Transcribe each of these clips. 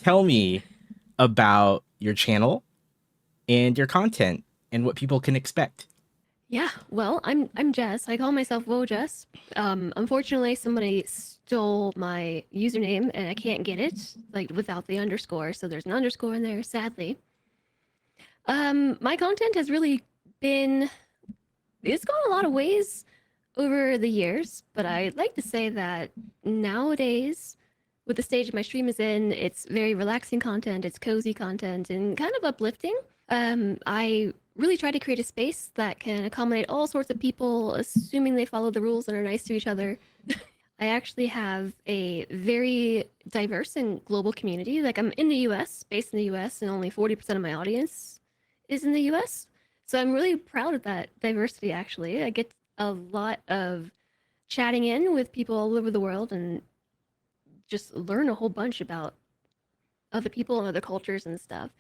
tell me about your channel and your content and what people can expect. Yeah, well, I'm Jess. I call myself Whoa Jess. Unfortunately, somebody stole my username and I can't get it like without the underscore. So there's an underscore in there. Sadly, my content has really been it's gone a lot of ways over the years, but I'd like to say that nowadays, with the stage my stream is in, it's very relaxing content. It's cozy content and kind of uplifting. I really try to create a space that can accommodate all sorts of people, assuming they follow the rules and are nice to each other. I actually have a very diverse and global community. Like I'm in the US, based in the US, and only 40% of my audience is in the US. So I'm really proud of that diversity actually. I get a lot of chatting in with people all over the world and just learn a whole bunch about other people and other cultures and stuff.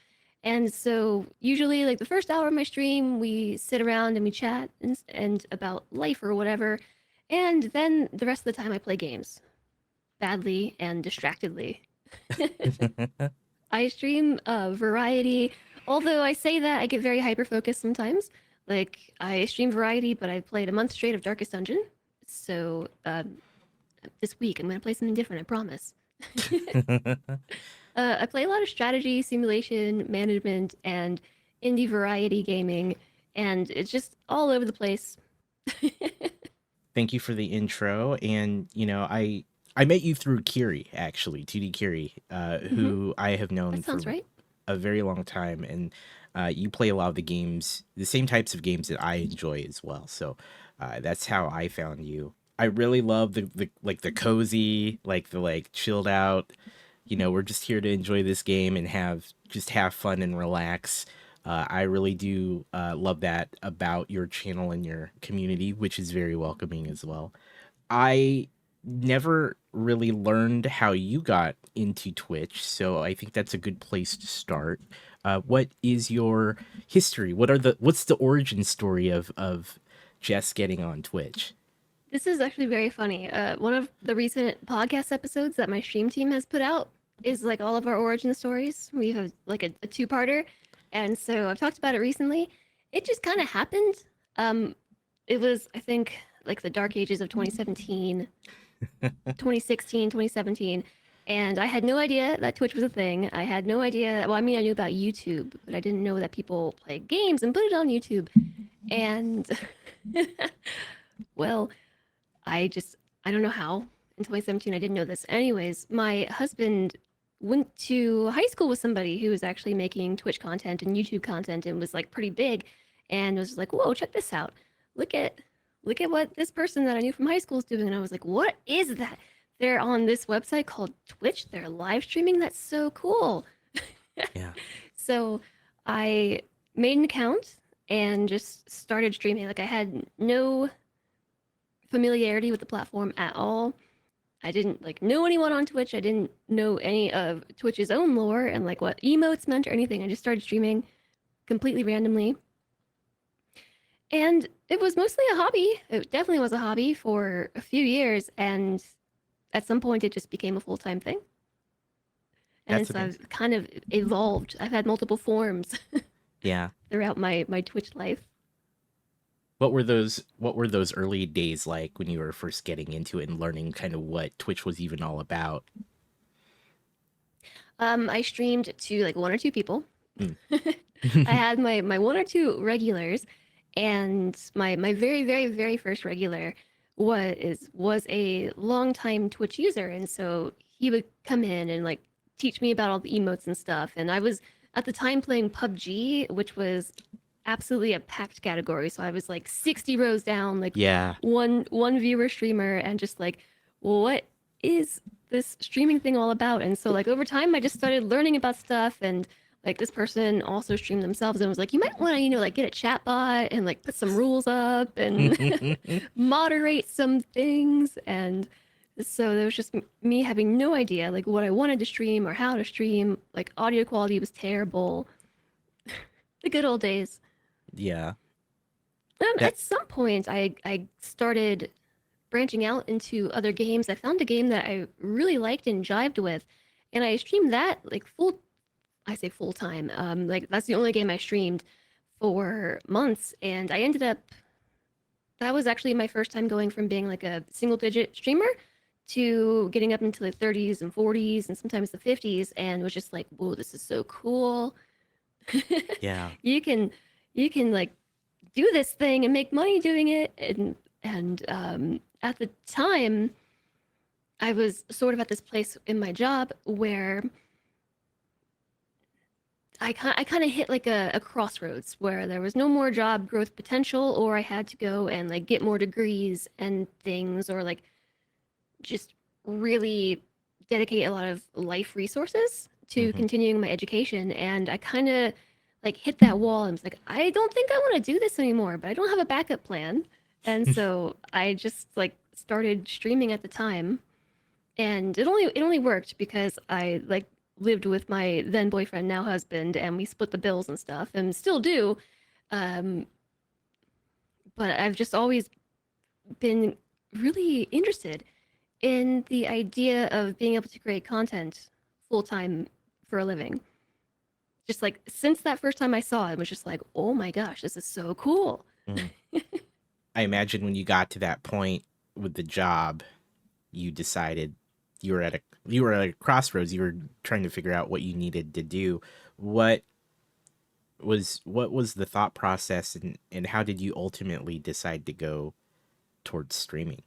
And so usually like the first hour of my stream, we sit around and we chat and about life or whatever. And then the rest of the time I play games badly and distractedly. I stream variety. Although I say that, I get very hyper focused sometimes. Like I stream variety, but I played a month straight of Darkest Dungeon. So this week I'm gonna play something different. I promise. I play a lot of strategy, simulation, management, and indie variety gaming, and it's just all over the place. Thank you for the intro. And I met you through Kiri, actually, 2D Kiri, Mm-hmm. who I have known That for sounds right. a very long time, and you play a lot of the games, the same types of games that I enjoy as well. So that's how I found you. I really love the like the cozy, like the like chilled out. We're just here to enjoy this game and have fun and relax. I really do love that about your channel and your community, which is very welcoming as well. I never really learned how you got into Twitch, so I think that's a good place to start. What is your history? What's the origin story of Jess getting on Twitch? This is actually very funny. One of the recent podcast episodes that my stream team has put out is like all of our origin stories. We have like a two-parter, and so I've talked about it recently. It just kind of happened. Um, it was I think like the dark ages of 2017, 2016, 2017. And I had no idea that Twitch was a thing. I had no idea. Well, I mean, I knew about YouTube, but I didn't know that people play games and put it on YouTube. And well, I don't know how. In 2017, I didn't know this. Anyways, my husband went to high school with somebody who was actually making Twitch content and YouTube content and was like pretty big, and was like, "Whoa, check this out! Look at look at what this person that I knew from high school is doing." And I was like, "What is that?" They're on this website called Twitch. They're live streaming. That's so cool. Yeah. So I made an account and just started streaming. Like I had no familiarity with the platform at all. I didn't like know anyone on Twitch. I didn't know any of Twitch's own lore and like what emotes meant or anything. I just started streaming completely randomly. And it was mostly a hobby. It definitely was a hobby for a few years. And at some point, it just became a full time thing. And That's so amazing. I've kind of evolved. I've had multiple forms Yeah. throughout my Twitch life. What were those early days like when you were first getting into it and learning kind of what Twitch was even all about? I streamed to like one or two people. Mm. I had my one or two regulars, and my very very first regular was a longtime Twitch user, and so he would come in and like teach me about all the emotes and stuff. And I was at the time playing PUBG, which was absolutely a packed category. So I was like 60 rows down, like Yeah. one viewer streamer, and just like, what is this streaming thing all about? And so like over time, I just started learning about stuff. And like this person also streamed themselves and was like, you might want to like get a chat bot and like put some rules up and moderate some things. And so there was just me having no idea like what I wanted to stream or how to stream. Like audio quality was terrible. The good old days. Yeah. At That some point, I started branching out into other games. I found a game that I really liked and jived with, and I streamed that like I say full time. Like that's the only game I streamed for months, and I ended up. That was actually my first time going from being like a single digit streamer to getting up into the 30s and 40s and sometimes the 50s, and was just like, whoa, this is so cool. Yeah. you can you can like do this thing and make money doing it, and at the time I was sort of at this place in my job where I kind of hit like a crossroads where there was no more job growth potential, or I had to go and like get more degrees and things, or like just really dedicate a lot of life resources to Hmm. continuing my education. And I kind of like hit that wall and was like, I don't think I want to do this anymore, but I don't have a backup plan. And so I just like started streaming at the time, and it only worked because I like lived with my then boyfriend, now husband, and we split the bills and stuff, and still do. Um, but I've just always been really interested in the idea of being able to create content full time for a living. Just like since that first time I saw it, was just like, oh my gosh, this is so cool. Mm. I imagine when you got to that point with the job, you decided you were at a crossroads. You were trying to figure out what you needed to do. What what was the thought process, and how did you ultimately decide to go towards streaming?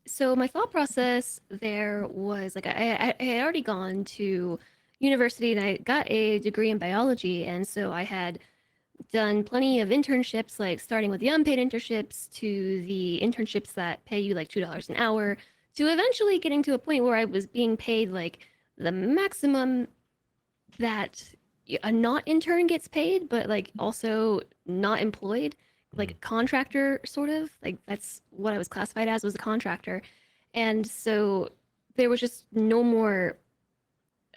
So my thought process there was like I had already gone to university and I got a degree in biology, and so I had done plenty of internships, like starting with the unpaid internships to the internships that pay you like $2 an hour, to eventually getting to a point where I was being paid like the maximum that a not intern gets paid, but like also not employed, Mm. like contractor sort of. Like that's what I was classified as, was a contractor. And so there was just no more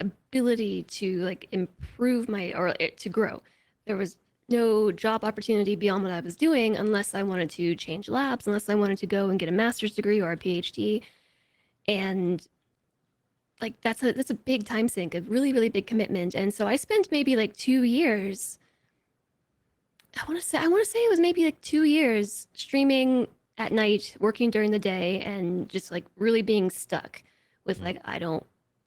ability to like improve my or to grow. There was no job opportunity beyond what I was doing unless I wanted to change labs, unless I wanted to go and get a master's degree or a PhD. And like that's a big time sink, a really big commitment. And so I spent maybe like 2 years. I want to say it was maybe like 2 years streaming at night, working during the day, and just like really being stuck with Mm. like I don't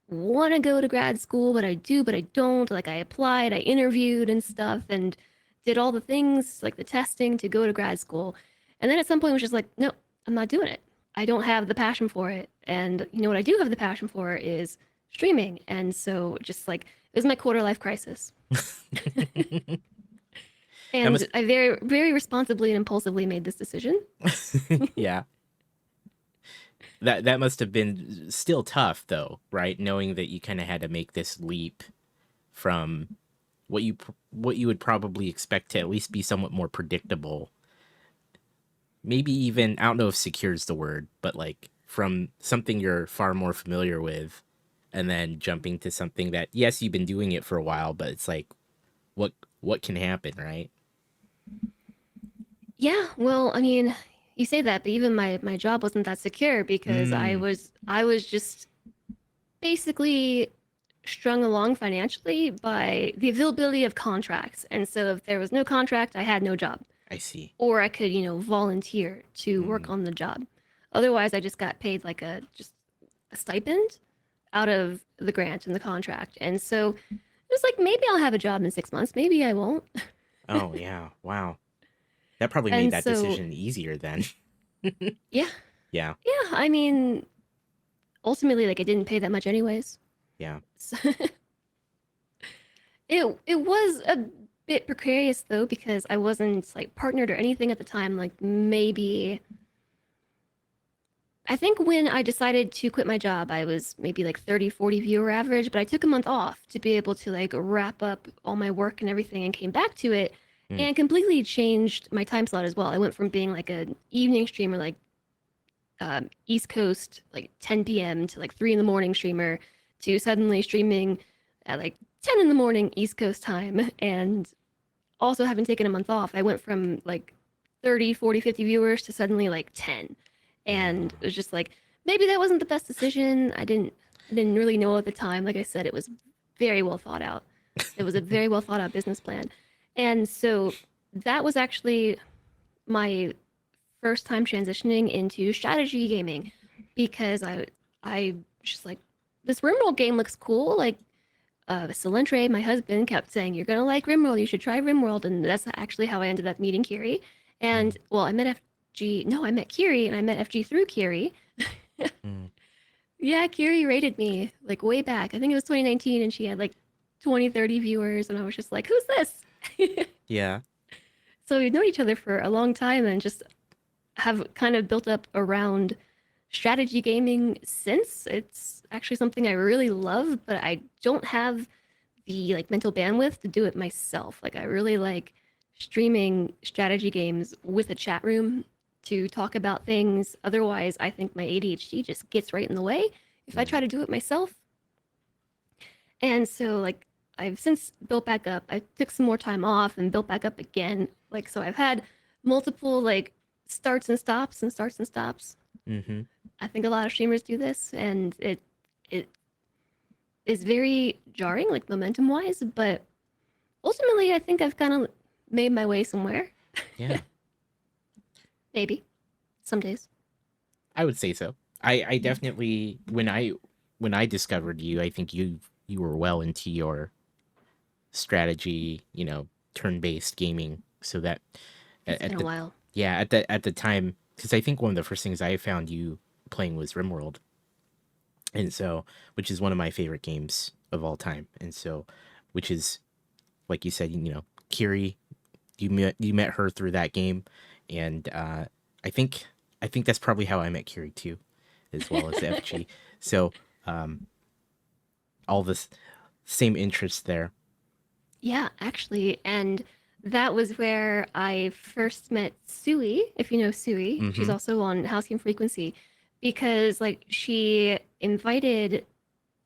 want to go to grad school, but I do, but I don't. Like I applied, I interviewed and stuff, and did all the things like the testing to go to grad school. And then at some point, it was just like, no, I'm not doing it. I don't have the passion for it. And you know what I do have the passion for is streaming. And so just like it was my quarter life crisis. That And must I very responsibly and impulsively made this decision. yeah. That must have been still tough though, right? Knowing that you kind of had to make this leap from what you would probably expect to at least be somewhat more predictable. Maybe even, I don't know if secure is the word, but like from something you're far more familiar with, and then jumping to something that, yes, you've been doing it for a while, but it's like what what can happen, right? Yeah, well, I mean, you say that, but even my job wasn't that secure because I Mm. was I was just basically strung along financially by the availability of contracts. And so if there was no contract, I had no job. I see. Or I could, volunteer to work Mm. on the job. Otherwise, I just got paid like a stipend out of the grant and the contract. And so it was like maybe I'll have a job in 6 months, maybe I won't. Oh yeah, wow. That probably made And that so decision easier then. yeah, Yeah, yeah. I mean, ultimately, like it didn't pay that much anyways. yeah. So it was a bit precarious though because I wasn't like partnered or anything at the time. Like maybe I think when I decided to quit my job, I was maybe like 30, 40 viewer average, but I took a month off to be able to like wrap up all my work and everything and came back to it Mm. and completely changed my time slot as well. I went from being like an evening streamer, like East Coast, like 10 p.m. to like 3 in the morning streamer, to suddenly streaming at like 10 in the morning East Coast time. And also having taken a month off, I went from like 30, 40, 50 viewers to suddenly like 10. And it Yeah. was just like, maybe that wasn't the best decision. I didn't. I didn't really know at the time. Like I said, it was very well thought out. It was a very well thought out business plan. And so that was actually my first time transitioning into strategy gaming because I just like this RimWorld game looks cool. Like Salentre, my husband, kept saying, "You're gonna like RimWorld. You should try RimWorld." And that's actually how I ended up meeting Kiri. Mm, And well, I met FG. No, I met Kiri, and I met FG through Kiri. mm. Yeah, Kiri rated me like way back. I think it was 2019, and she had like 20, 30 viewers, and I was just like, "Who's this?" Yeah. So we've known each other for a long time, and just have kind of built up around strategy gaming since. It's actually something I really love, but I don't have the like mental bandwidth to do it myself. Like I really like streaming strategy games with a chat room to talk about things. Otherwise, I think my ADHD just gets right in the way if I Mm. try to do it myself. And so like I've since built back up. I took some more time off and built back up again. Like so I've had multiple like starts and stops and starts and stops. Mm-hmm. I think a lot of streamers do this and it is very jarring like momentum wise, but ultimately I think I've kind of made my way somewhere. Yeah. Maybe some days. I would say so. I definitely when I discovered you, I think you were well into your strategy, turn-based gaming. So that It's been at a the while. yeah, at the time, because I think one of the first things I found you playing was RimWorld, and so which is one of my favorite games of all time, and so which is like you said, Kiri, you met her through that game, and I think I think that's probably how I met Kiri too, as well as FG. So um, all this same interest there. Yeah, actually, and that was where I first met Sui, if you know Sui. She's Mm-hmm. also on Halcyon Frequency because like she invited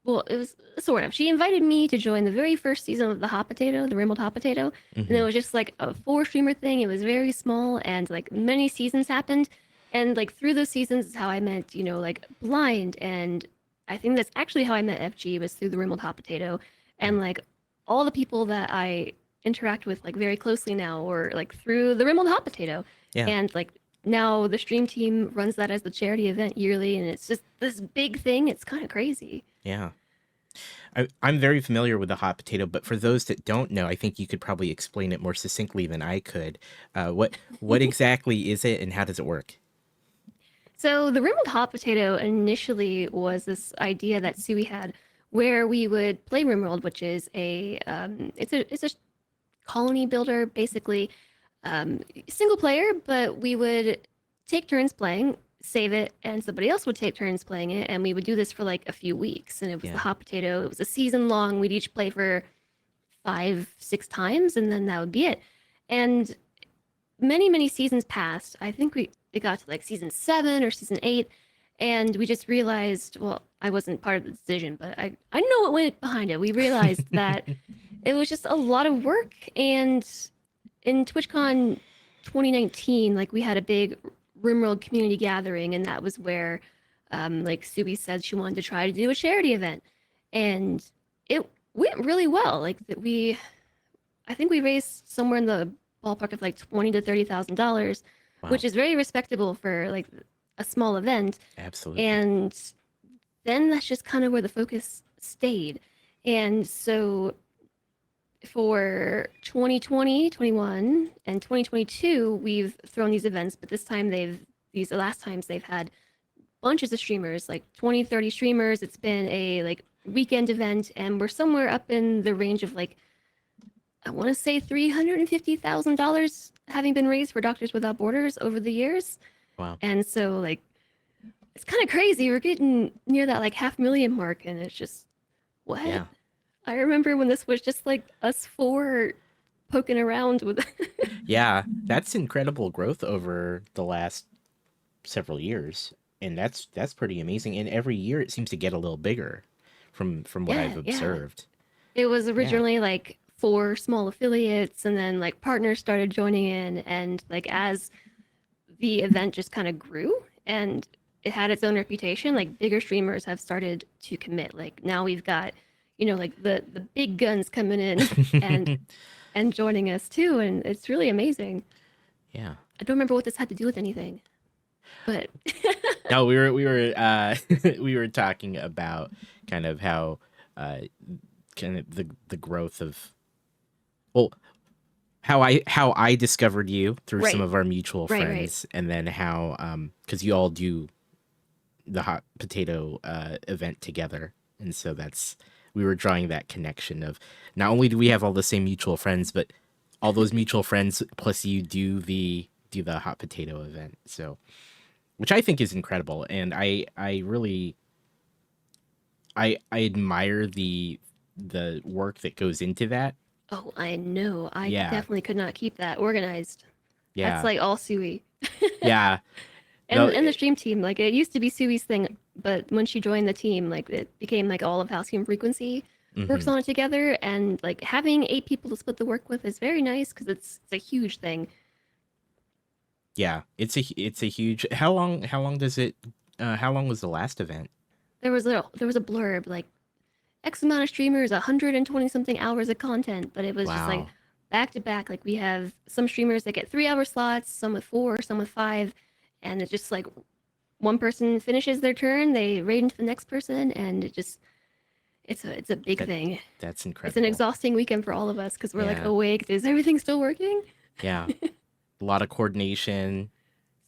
well, it was sort of. She invited me to join the very first season of the Hot Potato, the RimWorld Hot Potato, and it Mm-hmm. was just like a four streamer thing. It was very small, and like many seasons happened, and like through those seasons is how I met, like Blind, and I think that's actually how I met FG was through the RimWorld Hot Potato, and Mm. like all the people that I interact with like very closely now, or like through the RimWorld Hot Potato, Yeah. and like now the stream team runs that as the charity event yearly, and it's just this big thing. It's kind of crazy. Yeah. I'm very familiar with the hot potato, but for those that don't know, I think you could probably explain it more succinctly than I could. What exactly is it, and how does it work? So the RimWorld Hot Potato initially was this idea that Sui had, where we would play RimWorld, which is a colony builder, basically single player, but we would take turns playing, save it, and somebody else would take turns playing it, and we would do this for like a few weeks. And it was the Yeah. Hot Potato. It was a season long. We'd each play for 5, 6 times, and then that would be it. And many seasons passed. I think it got to like season 7 or season 8, and we just realized. Well, I wasn't part of the decision, but I know what went behind it. We realized that it was just a lot of work, and in TwitchCon 2019, like we had a big RimWorld community gathering, and that was where, like Subi said, she wanted to try to do a charity event, and it went really well. Like that I think we raised somewhere in the ballpark of like $20,000 to $30,000, which Wow. is very respectable for like a small event. Absolutely. And then that's just kind of where the focus stayed. And so for 2020, 21, and 2022, we've thrown these events, but this time these last times they've had bunches of streamers, like 20, 30 streamers. It's been a like weekend event, and we're somewhere up in the range of like I want to say $350,000 having been raised for Doctors Without Borders over the years. Wow. And so, like, it's kind of crazy. We're getting near that like 500,000 mark, and it's just what? Yeah. I remember when this was just like us four poking around with. Yeah. That's incredible growth over the last several years, and that's pretty amazing. And every year it seems to get a little bigger, from what I've Yeah. observed. It was Yeah. originally like four small affiliates, and then like partners started joining in, and like as the event just kind of grew, and it had its own reputation, like bigger streamers have started to commit. Like now we've got, like the big guns coming in and and joining us too, and it's really amazing. Yeah. I don't remember what this had to do with anything, but No, we were talking about kind of how uh kind of the growth of, well, how I discovered you through some right, of our mutual right. friends, and then how because you all do the hot potato event together, and so that's, we were drawing that connection of, not only do we have all the same mutual friends, but all those mutual friends plus you do the hot potato event. So, which I think is incredible, and I really I admire the work that goes into that. Oh, I know. I Yeah, definitely could not keep that organized. That's yeah, like all Sui. yeah. No, And the stream team, like it used to be Sui's thing, but when she joined the team, like it became like all of Halcyon Frequency works mhm. on it together, and like having 8 people to split the work with is very nice because it's a huge thing. Yeah, it's a huge. How long does it? How long was the last event? There was a blurb like X amount of streamers, 120 something hours of content, but it was just like Wow, back to back. Like we have some streamers that get 3 hour slots, some with four, some with five, and it's just like one person finishes their turn, they raid into the next person, and it's a big that thing. that's It's an incredible. exhausting weekend for all of us because we're like Yeah, awake. Is everything still working? yeah. A lot of coordination.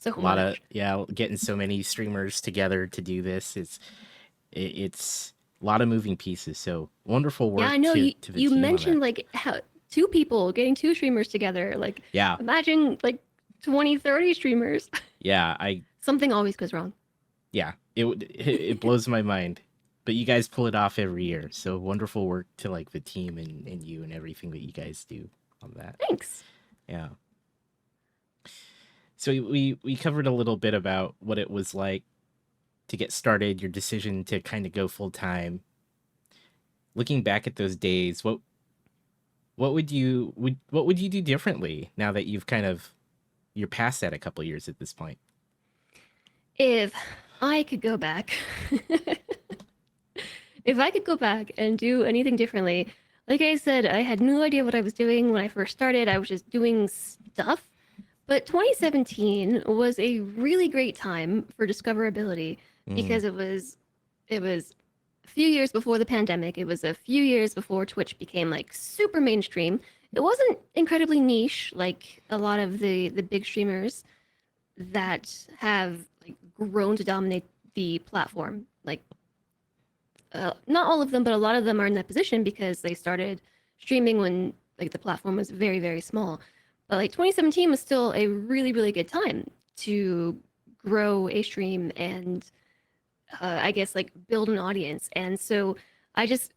So A lot of, much. yeah, getting so many streamers together to do this. It's a lot of moving pieces. So wonderful Yeah, work I know to the you team on that. mentioned like how 2 people getting 2 streamers together. Like Yeah, imagine like 20, 30 streamers. yeah. I Something always goes wrong. Yeah. It blows my mind. But you guys pull it off every year. So wonderful work to like the team and you and everything that you guys do on that. Thanks. Yeah. So we covered a little bit about what it was like to get started, your decision to kind of go full time. Looking back at those days, what would you do differently now that you've kind of, you're past that a couple years at this point? If I could go back, if I could go back and do anything differently, like I said, I had no idea what I was doing when I first started. I was just doing stuff. But 2017 was a really great time for discoverability Mm, because it was a few years before the pandemic. It was a few years before Twitch became like super mainstream. It wasn't incredibly niche like a lot of the big streamers that have like grown to dominate the platform. Like not all of them, but a lot of them are in that position because they started streaming when like the platform was very very small. But like 2017 was still a really really good time to grow a stream and I guess like build an audience. And so I just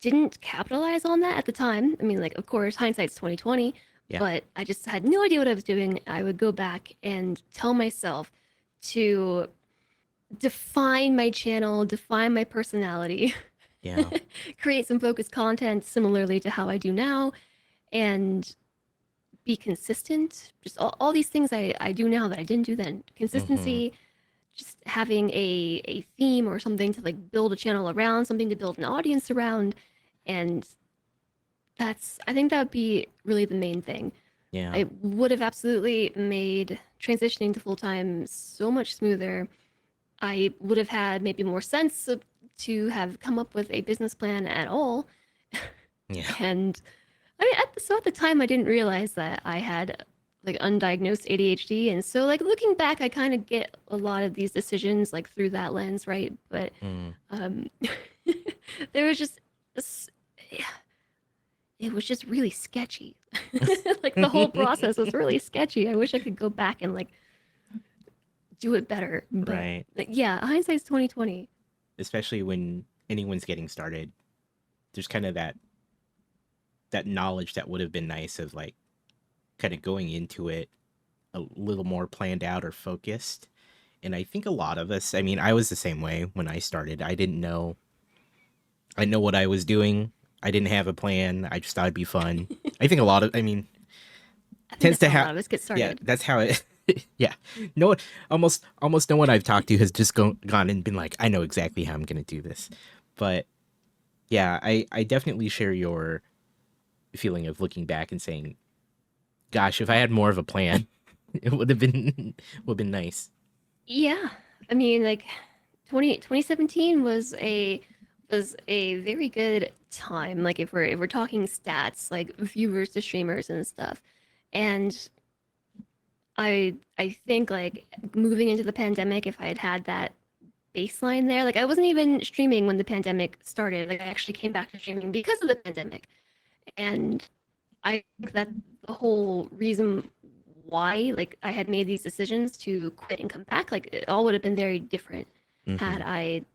didn't capitalize on that at the time. I mean, like of course hindsight's 2020, yeah. but I just had no idea what I was doing. I would go back and tell myself to define my channel, define my personality, Yeah. create some focused content similarly to how I do now, and be consistent. Just all these things I do now that I didn't do then. Mhm. Consistency, just having a theme or something to like build a channel around, something to build an audience around. And I think that would be really the main thing. Yeah. I would have absolutely made transitioning to full time so much smoother. I would have had maybe more sense to have come up with a business plan at all. Yeah. And I mean, at the time, I didn't realize that I had like undiagnosed ADHD, and so like looking back, I kind of get a lot of these decisions like through that lens, right? But Mm. um, there was just it was just really sketchy. Like the whole process was really sketchy. I wish I could go back and like do it better, but Right. yeah, hindsight's 2020. Especially when anyone's getting started, there's kind of that knowledge that would have been nice of like kind of going into it a little more planned out or focused. And I think a lot of us, I mean, I was the same way when I started. I know what I was doing. I didn't have a plan. I just thought it'd be fun. I think a lot of, I mean, I think tends that's to how a have, lot of us get yeah, started. that's how it Yeah, no one, almost no one I've talked to has just gone and been like, I know exactly how I'm gonna do this. But yeah, I definitely share your feeling of looking back and saying, gosh, if I had more of a plan, it would have been nice. Yeah. I mean, like 2017 was a very good time. Like if we're talking stats, like viewers to streamers and stuff. And I think like moving into the pandemic, if I had had that baseline there, like I wasn't even streaming when the pandemic started. Like I actually came back to streaming because of the pandemic. And I think that the whole reason why like I had made these decisions to quit and come back, like it all would have been very different had Hmm. I,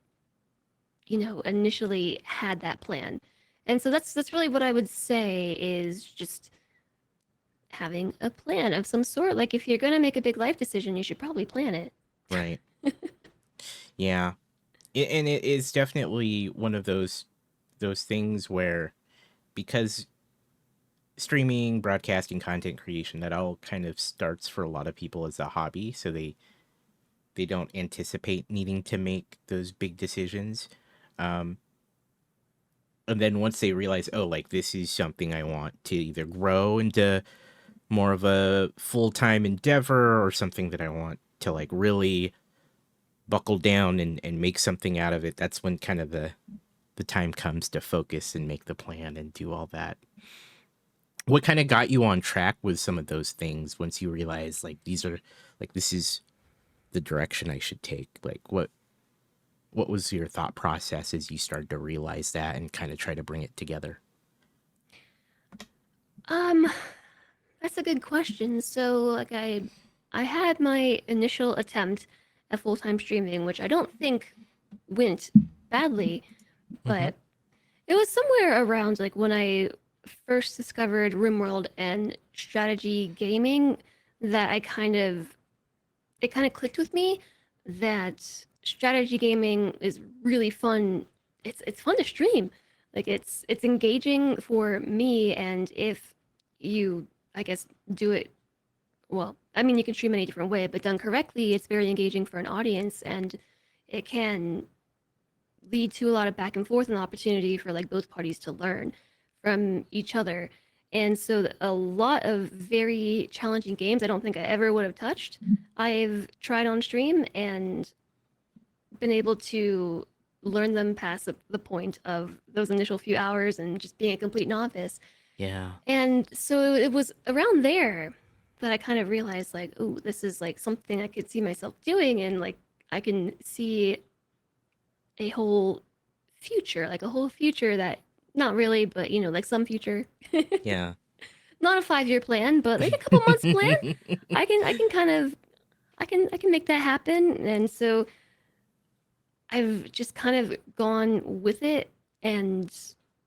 initially had that plan. And so that's really what I would say is just having a plan of some sort. Like if you're gonna make a big life decision, you should probably plan it. Right. Yeah. And it is definitely one of those things where, because streaming, broadcasting, content creation, that all kind of starts for a lot of people as a hobby, so they don't anticipate needing to make those big decisions. Um, and then once they realize, oh, like this is something I want to either grow into more of a full-time endeavor, or something that I want to like really buckle down and make something out of it, that's when kind of the time comes to focus and make the plan and do all that. What kind of got you on track with some of those things once you realize like these are, like this is the direction I should take? Like what was your thought process as you started to realize that and kind of try to bring it together? Um, that's a good question. So like I had my initial attempt at full-time streaming, which I don't think went badly, Mm-hmm. but it was somewhere around like when I first discovered RimWorld and strategy gaming that it kind of clicked with me that strategy gaming is really fun. It's fun to stream. Like it's engaging for me, and if you, I guess, do it well. I mean, you can stream any different way, but done correctly, it's very engaging for an audience, and it can lead to a lot of back and forth and opportunity for like both parties to learn from each other. And so a lot of very challenging games I don't think I ever would have touched. I've tried on stream and been able to learn them past the point of those initial few hours and just being a complete novice. Yeah. And so it was around there that I kind of realized like, oh, this is like something I could see myself doing, and like I can see a whole future, like a whole future that not really, but like some future. Yeah. Not a 5-year plan, but like a couple months plan. I can kind of I can make that happen. And so I've just kind of gone with it, and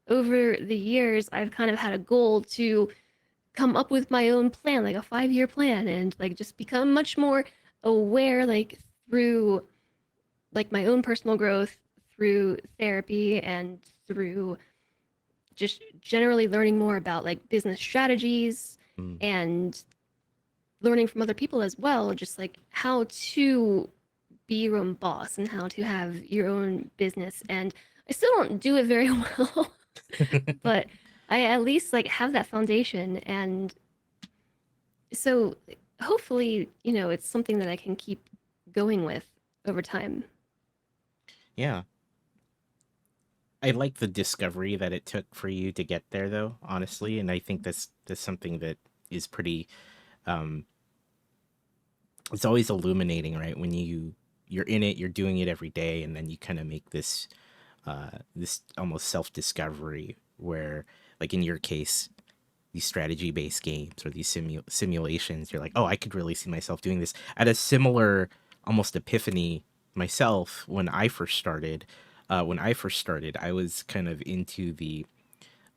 over the years I've kind of had a goal to come up with my own plan, like a 5-year plan, and like just become much more aware, like through like my own personal growth, through therapy, and through just generally learning more about like business strategies Mm. and learning from other people as well, just like how to be your own boss and how to have your own business. And I still don't do it very well, but I at least like have that foundation. And so hopefully, it's something that I can keep going with over time. Yeah. I like the discovery that it took for you to get there, though, honestly, and I think that's something that is pretty, um it's always illuminating, right? When you're in it, you're doing it every day, and then you kind of make this almost self-discovery where, like in your case, these strategy-based games or these simulations, you're like, oh, I could really see myself doing this. At a similar almost epiphany myself when I first started. When I first started, I was kind of into the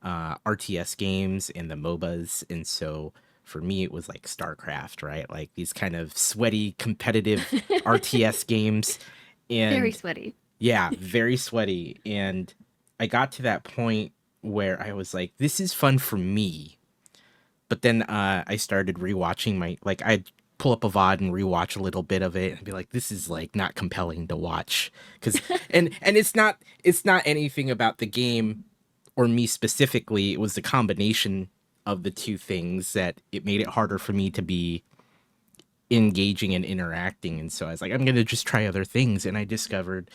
RTS games and the MOBAs, and so for me it was like StarCraft, right? Like these kind of sweaty competitive RTS games, Very and sweaty. yeah, very sweaty. And I got to that point where I was like, this is fun for me. But then I started rewatching my, like, I pull up a VOD and rewatch a little bit of it and be like, this is like not compelling to watch. Cause and it's not anything about the game or me specifically. It was the combination of the two things that it made it harder for me to be engaging and interacting. And so I was like, I'm gonna just try other things. And I discovered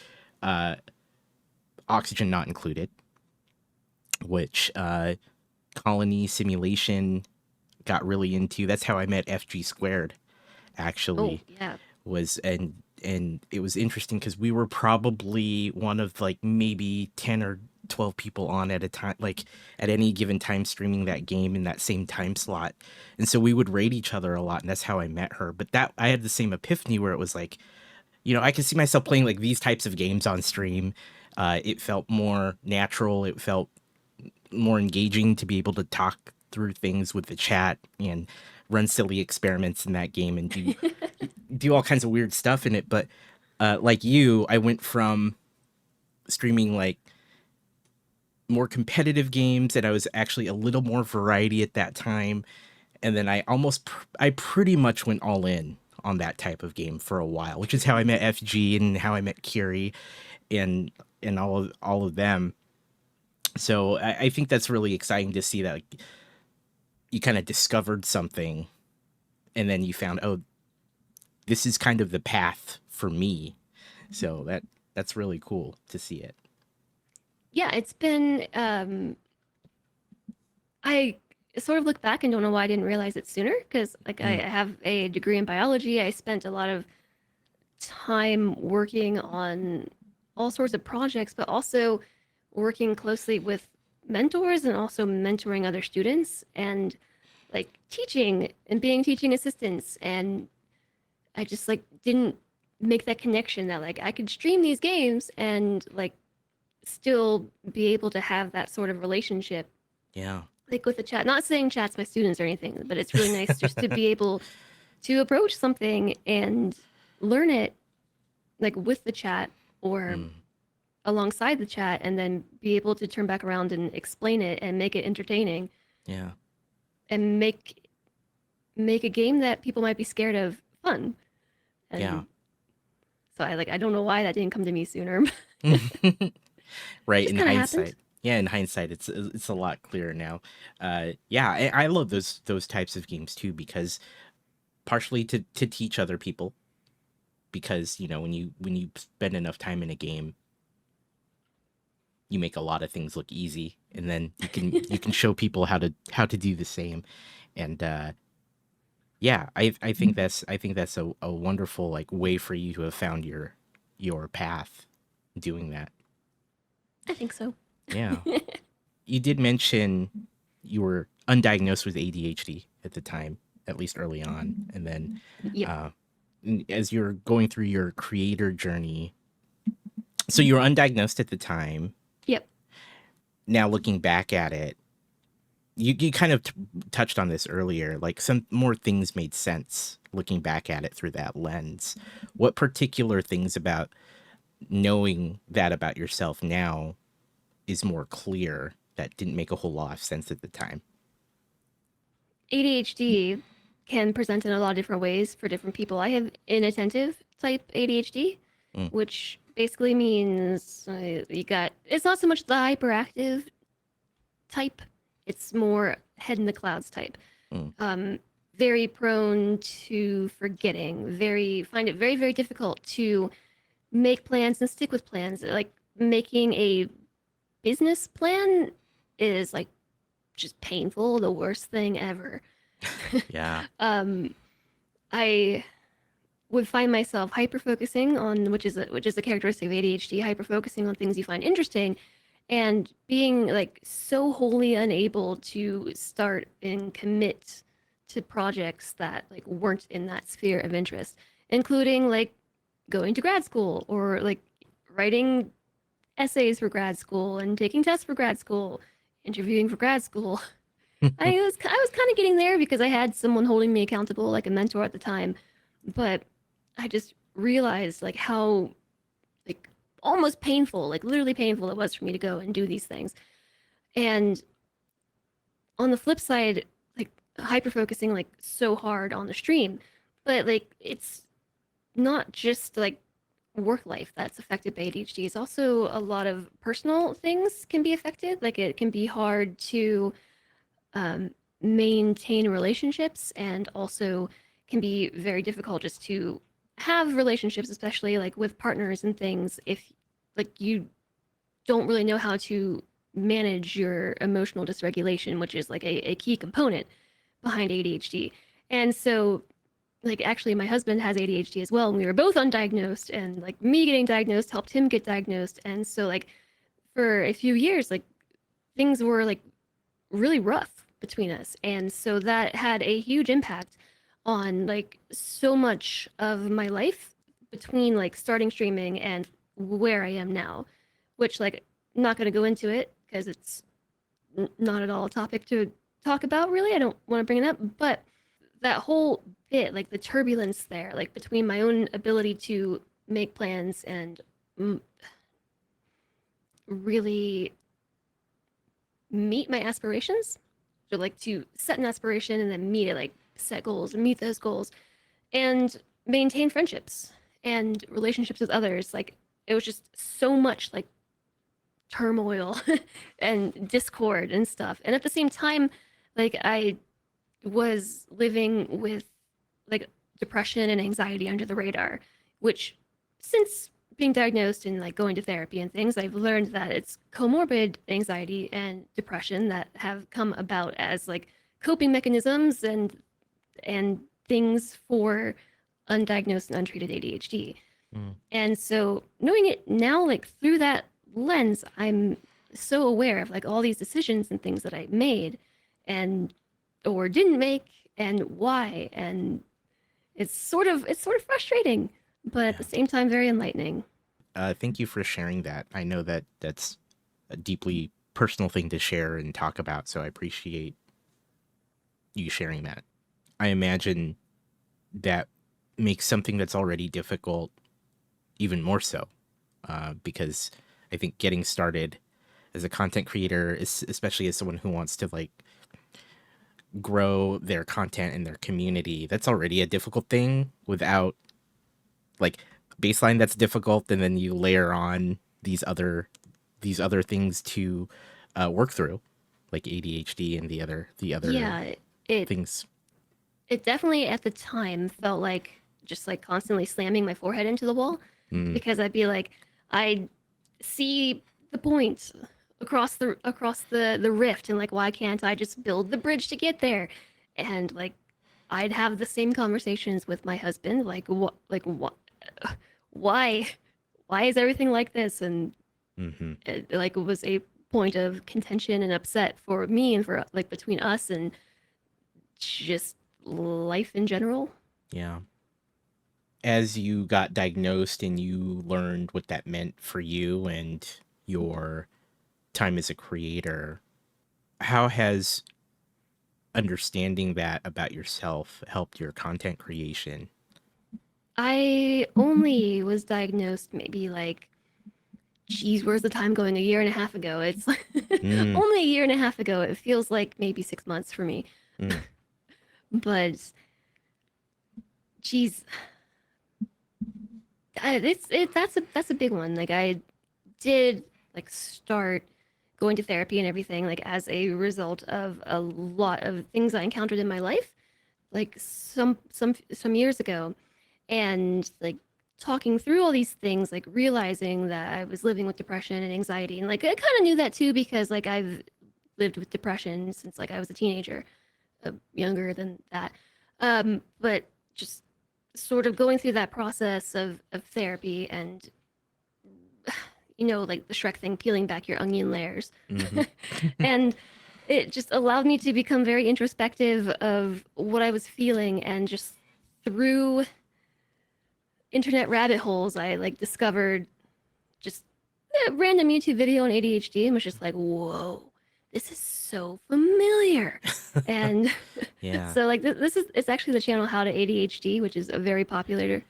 Oxygen Not Included, which colony simulation got really into. That's how I met FG Squared, Oh, actually. yeah. Was and it was interesting because we were probably one of like maybe 10 or 12 people on at a time, like at any given time, streaming that game in that same time slot. And so we would raid each other a lot, and that's how I met her. But that I had the same epiphany where it was like, I could see myself playing like these types of games on stream. It felt more natural. It felt more engaging to be able to talk through things with the chat and run silly experiments in that game and do all kinds of weird stuff in it. But like you, I went from streaming like more competitive games, and I was actually a little more variety at that time. And then I pretty much went all in on that type of game for a while, which is how I met FG and how I met Kiri and all of them. So I think that's really exciting to see that, like, you kind of discovered something and then you found, oh, this is kind of the path for me. So that's really cool to see it. Yeah, it's been I sort of look back and don't know why I didn't realize it sooner, because like I have a degree in biology. I spent a lot of time working on all sorts of projects, but also working closely with mentors and also mentoring other students and like teaching and being teaching assistants. And I just like didn't make that connection that like I could stream these games and like still be able to have that sort of relationship Yeah. like with the chat. Not saying chat's my students or anything, but it's really nice just to be able to approach something and learn it like with the chat or alongside the chat, and then be able to turn back around and explain it and make it entertaining Yeah. and make a game that people might be scared of fun. And Yeah. so I don't know why that didn't come to me sooner. Right. Just In kind of hindsight. happened. Yeah, in hindsight, it's a lot clearer now. Yeah, I love those types of games too, because partially to teach other people, because when you spend enough time in a game, you make a lot of things look easy, and then you can show people how to do the same. And yeah, I think that's a wonderful like way for you to have found your path doing that. I think so. Yeah. You did mention you were undiagnosed with ADHD at the time, at least early on, and then Yep. as you're going through your creator journey, so you were undiagnosed at the time. Yep. Now looking back at it, you kind of touched on this earlier, like some more things made sense looking back at it through that lens. What particular things about knowing that about yourself now is more clear that didn't make a whole lot of sense at the time? ADHD can present in a lot of different ways for different people. I have inattentive type ADHD, Mm. which basically means it's not so much the hyperactive type, it's more head in the clouds type. Mm. Very prone to forgetting, find it very, very difficult to make plans and stick with plans. Like making a business plan is like just painful, the worst thing ever. Yeah. I would find myself hyper focusing on which is a characteristic of ADHD, hyper focusing on things you find interesting, and being like so wholly unable to start and commit to projects that like weren't in that sphere of interest, including like going to grad school or like writing essays for grad school and taking tests for grad school, interviewing for grad school. I was kind of getting there because I had someone holding me accountable, like a mentor at the time, but I just realized like how like almost painful, like literally painful it was for me to go and do these things. And on the flip side, like hyper focusing like so hard on the stream But like it's not just like work life that's affected by ADHD. It's also a lot of personal things can be affected. Like it can be hard to um, maintain relationships, and also can be very difficult just to have relationships, especially like with partners and things. If like you don't really know how to manage your emotional dysregulation, which is like a key component behind ADHD. And so like actually my husband has ADHD as well, and we were both undiagnosed, and like me getting diagnosed helped him get diagnosed. And so like for a few years like things were like really rough between us, and so that had a huge impact on like so much of my life between like starting streaming and where I am now, which like I'm not going to go into it because it's not at all a topic to talk about really. I don't want to bring it up, but that whole bit, like the turbulence there, like between my own ability to make plans and really meet my aspirations, so like to set an aspiration and then meet it, like set goals and meet those goals, and maintain friendships and relationships with others. Like it was just so much like turmoil and discord and stuff. And at the same time, like I was living with like depression and anxiety under the radar, which since being diagnosed and like going to therapy and things, I've learned that it's comorbid anxiety and depression that have come about as like coping mechanisms and things for undiagnosed and untreated ADHD. Mm. And so knowing it now, like through that lens, I'm so aware of like all these decisions and things that I made and or didn't make and why. And it's sort of frustrating, but at Yeah. the same time very enlightening. Thank you for sharing that. I know that that's a deeply personal thing to share and talk about, so I appreciate you sharing that. I imagine that makes something that's already difficult even more so, because I think getting started as a content creator, is, especially as someone who wants to like grow their content and their community, that's already a difficult thing without like baseline that's difficult, and then you layer on these other things to work through, like ADHD and the other Yeah, it things. it definitely at the time felt like just like constantly slamming my forehead into the wall, Mm, because I'd be like, I see the point across the rift, and like why can't I just build the bridge to get there? And like I'd have the same conversations with my husband, like what why why is everything like this? And hmm it like was a point of contention and upset for me and for like between us and just life in general. Yeah. As you got diagnosed and you learned what that meant for you and your time as a creator, how has understanding that about yourself helped your content creation? I only was diagnosed maybe like, geez, where's the time going? A year and a half ago. It's Mm, only a year and a half ago. It feels like maybe 6 months for me. mm, But geez, that's a big one. Like I did like start going to therapy and everything like as a result of a lot of things I encountered in my life, like some years ago, and like talking through all these things, like realizing that I was living with depression and anxiety, and like I kind of knew that too because like I've lived with depression since like I was a teenager, younger than that, but just sort of going through that process of therapy and like the Shrek thing, peeling back your onion layers. hmm And it just allowed me to become very introspective of what I was feeling, and just through internet rabbit holes I like discovered just a random YouTube video on ADHD and was just like, whoa, this is so familiar. And Yeah. so like this is it's actually the channel How to ADHD, which is a very popular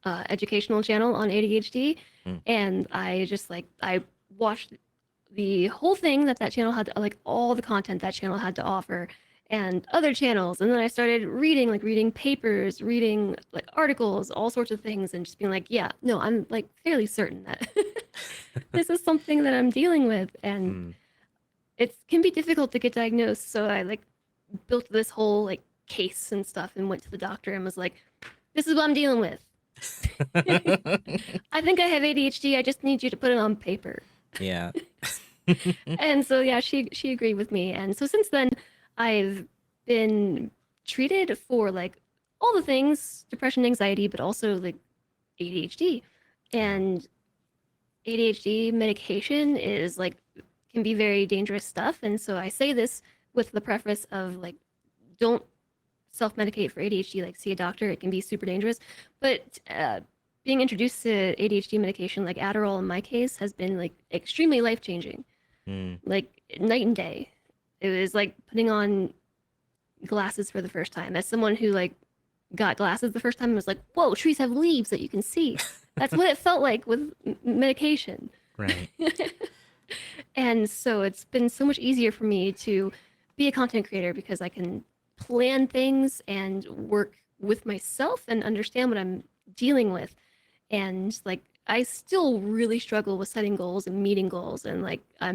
educational channel on ADHD. Mm, And I just like I watched the whole thing that channel had to, like all the content that channel had to offer, and other channels. And then I started reading papers, reading like articles, all sorts of things, and just being like, yeah, no, I'm like fairly certain that this is something that I'm dealing with. And Mm. it can be difficult to get diagnosed. So I like built this whole like case and stuff and went to the doctor and was like, this is what I'm dealing with. I think I have ADHD. I just need you to put it on paper. Yeah. And so yeah, she agreed with me. And so since then, I've been treated for like all the things, depression, anxiety, but also like ADHD. Yeah. And ADHD medication is like can be very dangerous stuff. And so I say this with the preface of like don't self-medicate for ADHD, like see a doctor. It can be super dangerous. But being introduced to ADHD medication like Adderall in my case has been like extremely life-changing, Mm. like night and day. It was like putting on glasses for the first time. As someone who like got glasses the first time and was like, whoa, trees have leaves that you can see. That's what it felt like with medication. Right. And so it's been so much easier for me to be a content creator because I can plan things and work with myself and understand what I'm dealing with. And like I still really struggle with setting goals and meeting goals, and like I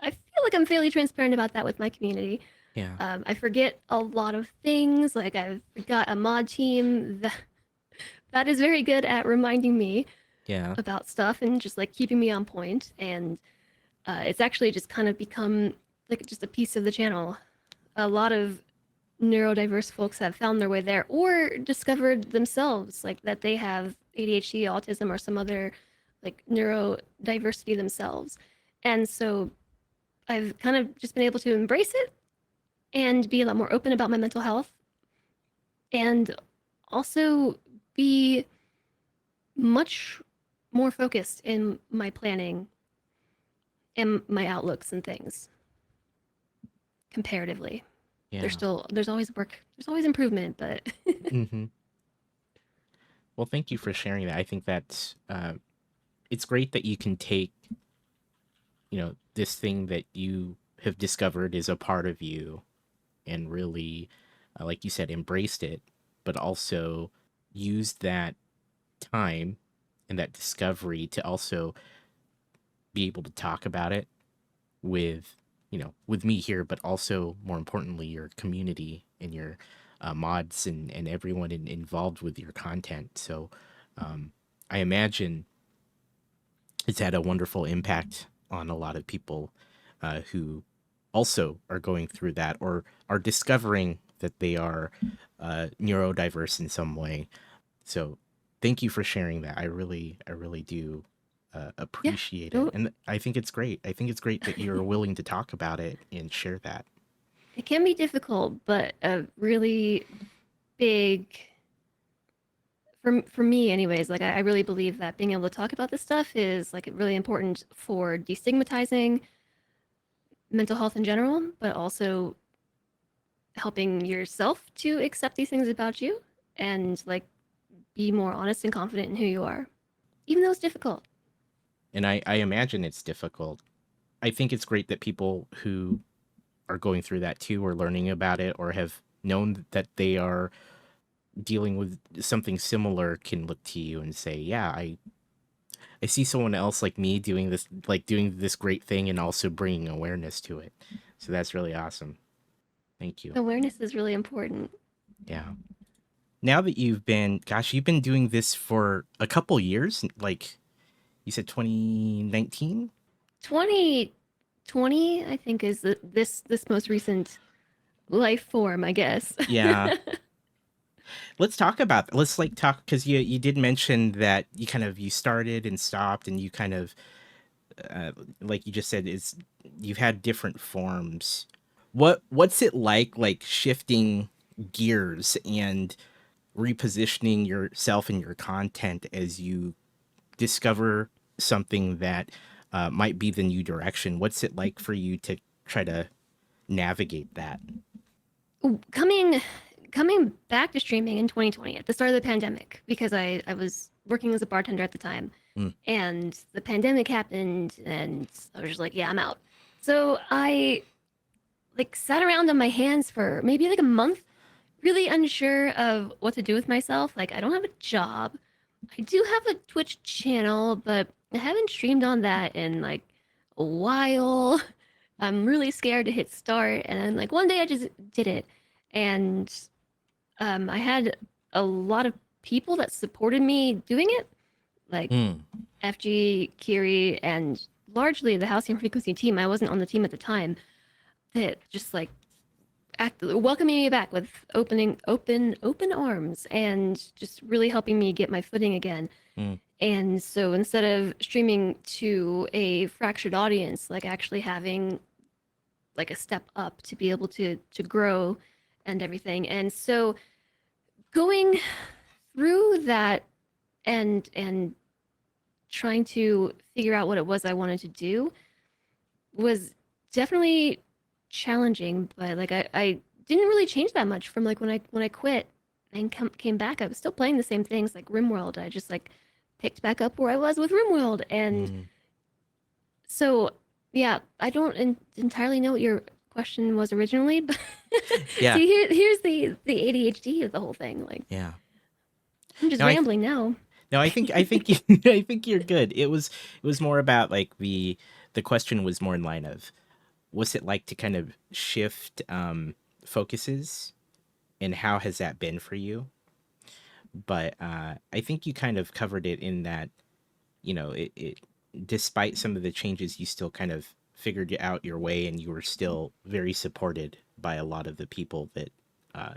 feel like I'm fairly transparent about that with my community. Yeah. I forget a lot of things. Like I've got a mod team that is very good at reminding me Yeah. about stuff and just like keeping me on point. And it's actually just kind of become like just a piece of the channel. A lot of neurodiverse folks have found their way there or discovered themselves like that they have ADHD, autism, or some other like neurodiversity themselves. And so I've kind of just been able to embrace it and be a lot more open about my mental health and also be much more focused in my planning and my outlooks and things comparatively. Yeah. There's always work, there's always improvement, but Hmm. Well, thank you for sharing that. I think that's it's great that you can take, this thing that you have discovered is a part of you and really, like you said, embraced it, but also used that time and that discovery to also be able to talk about it with, with me here, but also more importantly, your community and your mods and everyone involved with your content. So I imagine it's had a wonderful impact on a lot of people who also are going through that or are discovering that they are neurodiverse in some way. So thank you for sharing that. I really do yeah, appreciate it. no, And I think it's great. I think it's great that you're willing to talk about it and share that. it can be difficult, but a really big for me anyways, like I really believe that being able to talk about this stuff is like really important for destigmatizing mental health in general, but also helping yourself to accept these things about you and like be more honest and confident in who you are, even though it's difficult. And I imagine it's difficult. I think it's great that people who are going through that too or learning about it or have known that they are dealing with something similar can look to you and say, yeah, I see someone else like me doing this great thing and also bringing awareness to it. So that's really awesome. Thank you. Awareness is really important. Yeah. Now that you've been doing this for a couple years, like you said 2019? 2020, I think, is this most recent life form, I guess. Yeah. Let's talk about let's like talk because you did mention that you started and stopped and you kind of uh, like you just said is you've had different forms. What's it like shifting gears and repositioning yourself and your content as you discover something that might be the new direction? What's it like for you to try to navigate that? coming coming back to streaming in 2020 at the start of the pandemic because I was working as a bartender at the time, Mm. and the pandemic happened and I was just like, yeah, I'm out. So I like sat around on my hands for maybe like a month, really unsure of what to do with myself. Like I don't have a job. I do have a Twitch channel, but I haven't streamed on that in like a while. I'm really scared to hit start, and then like one day I just did it, and I had a lot of people that supported me doing it, like Mm. FG, Kiri, and largely the Halcyon Frequency team. I wasn't on the team at the time. That just like welcoming me back with open arms and just really helping me get my footing again. Mm. And so instead of streaming to a fractured audience, like actually having like a step up to be able to grow and everything. And so going through that and trying to figure out what it was I wanted to do was definitely challenging, but like I didn't really change that much from like when I quit and came back. I was still playing the same things like RimWorld. I just like picked back up where I was with RimWorld, and Mm. so yeah, I don't entirely know what your question was originally, but Yeah. see here's the ADHD of the whole thing. Like Yeah. I'm just No, rambling now. no, I think I think you're good. It was more about like the question was more in line of what's it like to kind of shift focuses, and how has that been for you? But I think you kind of covered it in that, it despite some of the changes, you still kind of figured out your way, and you were still very supported by a lot of the people that uh,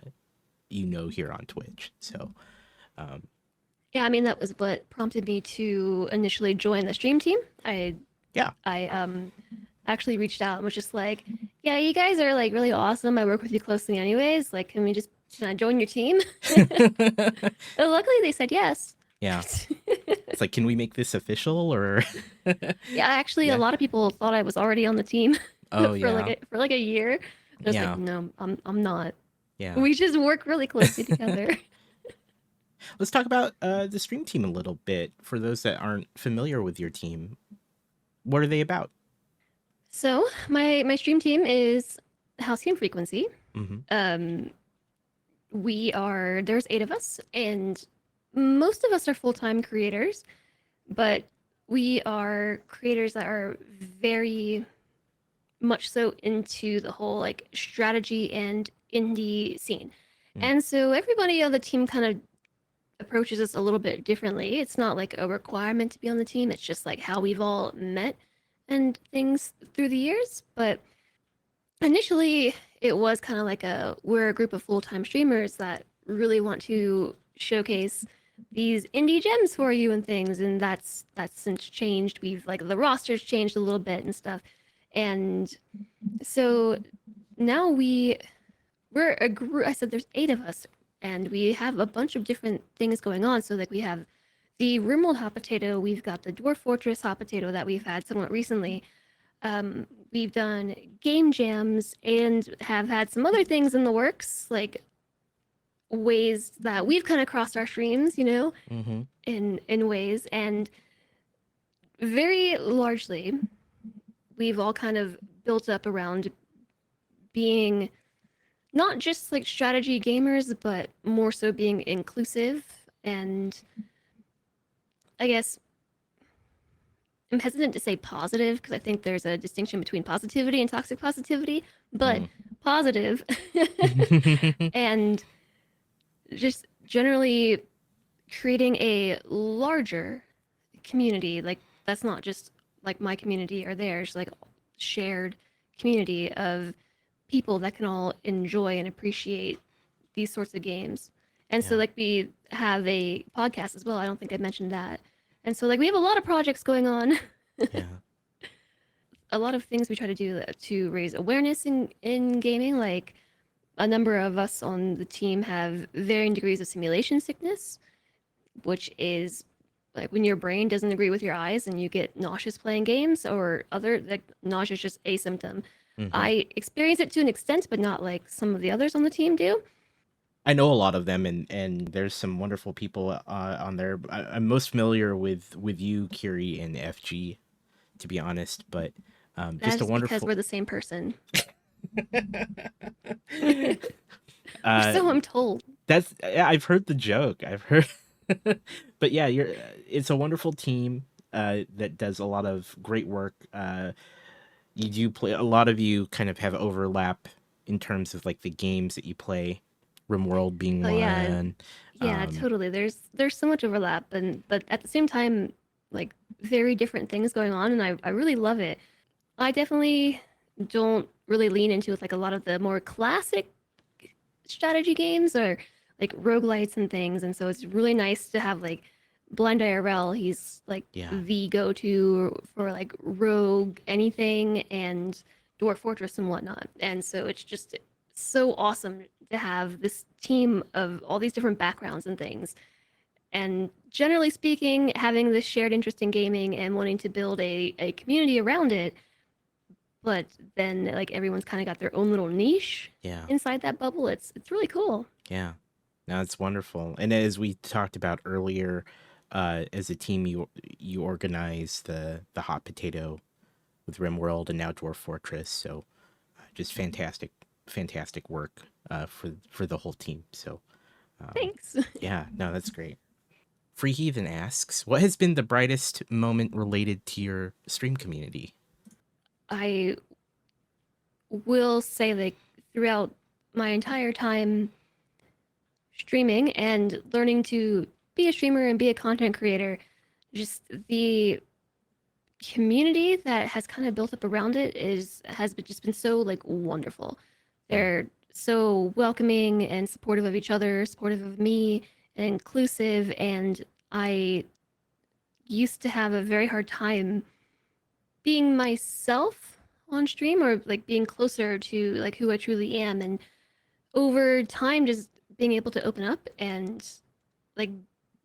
here on Twitch. So um, Yeah, I mean that was what prompted me to initially join the stream team. yeah. I actually reached out and was just like, "Yeah, you guys are like really awesome. I work with you closely anyways. Like, can I join your team?" And luckily they said yes. Yeah. It's like, can we make this official or Yeah, actually a yeah. lot of people thought I was already on the team Oh for yeah. like a year. And I was like, Yeah. "No, I'm not. Yeah. We just work really closely together." Let's talk about the stream team a little bit for those that aren't familiar with your team. What are they about? So, my stream team is Halcyon Frequency. Mm-hmm. Um there's 8 of us, and most of us are full-time creators, but we are creators that are very much so into the whole like strategy and indie scene. Mm. And so everybody on the team kind of approaches us a little bit differently. It's not like a requirement to be on the team, it's just like how we've all met and things through the years. But initially, it was kind of like we're a group of full-time streamers that really want to showcase these indie gems for you and things, and that's since changed. We've like the roster's changed a little bit and stuff. And so now we're a group. I said there's 8 of us, and we have a bunch of different things going on. So like we have the RimWorld Hot Potato, we've got the Dwarf Fortress Hot Potato that we've had somewhat recently. We've done game jams and have had some other things in the works, like ways that we've kind of crossed our streams, Mm-hmm. in ways. And very largely, we've all kind of built up around being not just like strategy gamers, but more so being inclusive. And I guess I'm hesitant to say positive because I think there's a distinction between positivity and toxic positivity, but positive Mm. and just generally creating a larger community. Like that's not just like my community or theirs, like shared community of people that can all enjoy and appreciate these sorts of games. And so Yeah. like we have a podcast as well. I don't think I mentioned that. And so like we have a lot of projects going on. Yeah. A lot of things we try to do to raise awareness in gaming. Like a number of us on the team have varying degrees of simulation sickness, which is like when your brain doesn't agree with your eyes and you get nauseous playing games, or other like nausea is just a symptom. Mm-hmm. I experience it to an extent, but not like some of the others on the team do. I know a lot of them, and there's some wonderful people on there. I'm most familiar with you, Kiri, and FG, to be honest. But That just a is because wonderful. we're the same person. Or uh, so I'm told. that's I've heard the joke. I've heard, but yeah, you're. It's a wonderful team that does a lot of great work. You do play. A lot of you kind of have overlap in terms of like the games that you play. RimWorld being Oh yeah, one. yeah, Um, totally. There's so much overlap, and but at the same time, like very different things going on, and I really love it. I definitely don't really lean into like a lot of the more classic strategy games or like roguelites and things, and so it's really nice to have like Blind IRL. He's like yeah, the go-to for like rogue anything and Dwarf Fortress and whatnot, and so it's just so awesome to have this team of all these different backgrounds and things. And generally speaking, having this shared interest in gaming and wanting to build a community around it, but then like everyone's kind of got their own little niche yeah, inside that bubble. It's really cool. yeah. No, it's wonderful. And as we talked about earlier, as a team, you organize the Hot Potato with RimWorld and now Dwarf Fortress. So just fantastic, fantastic work for the whole team. So Thanks. yeah, no, that's great. Free Heathen asks, what has been the brightest moment related to your stream community? I will say like throughout my entire time streaming and learning to be a streamer and be a content creator, just the community that has kind of built up around it just been so like wonderful. Mm, They're so welcoming and supportive of each other, supportive of me, and inclusive. And I used to have a very hard time being myself on stream or like being closer to like who I truly am. And over time, just being able to open up and like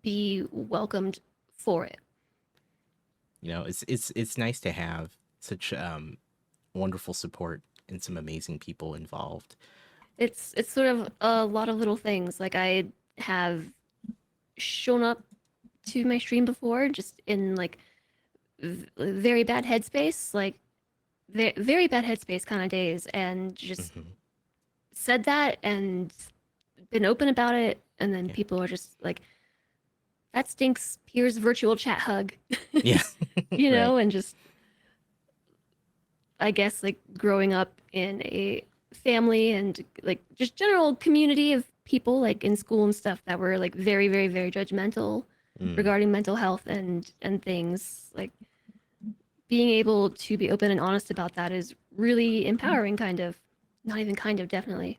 be welcomed for it. it's nice to have such wonderful support and some amazing people involved. It's sort of a lot of little things. Like I have shown up to my stream before, just in like very bad headspace, like very bad headspace kind of days, and just Hmm. said that and been open about it, and then Yeah, people are just like, "That stinks." Here's virtual chat hug, yeah, right. and just I guess like growing up in a family and like just general community of people like in school and stuff that were like very very judgmental Mm, regarding mental health and things like being able to be open and honest about that is really empowering, kind of. Not even kind of, definitely.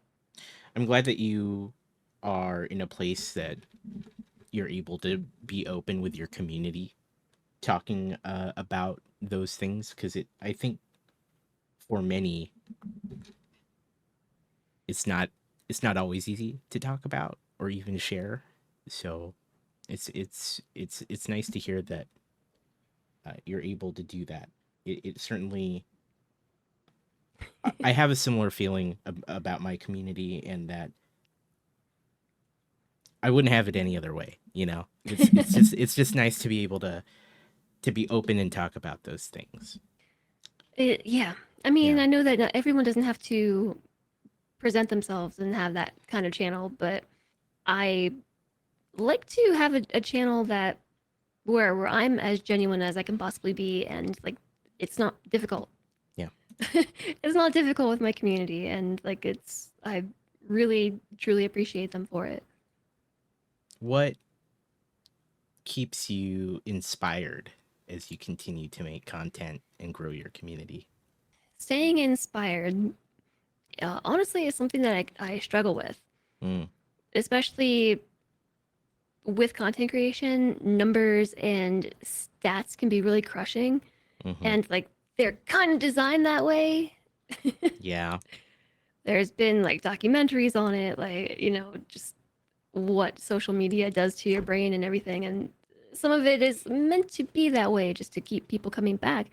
I'm glad that you are in a place that you're able to be open with your community, talking about those things, because I think for many it's not it's not always easy to talk about or even share. So it's nice to hear that you're able to do that. It certainly I have a similar feeling about my community, and that I wouldn't have it any other way. It's just nice to be able to be open and talk about those things. Yeah. I mean, Yeah. I know that not everyone doesn't have to present themselves and have that kind of channel, but I like to have a channel that where I'm as genuine as I can possibly be, and like it's not difficult. Yeah. It's not difficult with my community, and like I really truly appreciate them for it. What keeps you inspired as you continue to make content and grow your community? Staying inspired, honestly, is something that I struggle with, Mm, especially with content creation. Numbers and stats can be really crushing, hmm. and like they're kind of designed that way. Yeah. There's been like documentaries on it, like, just what social media does to your brain and everything. And some of it is meant to be that way just to keep people coming back.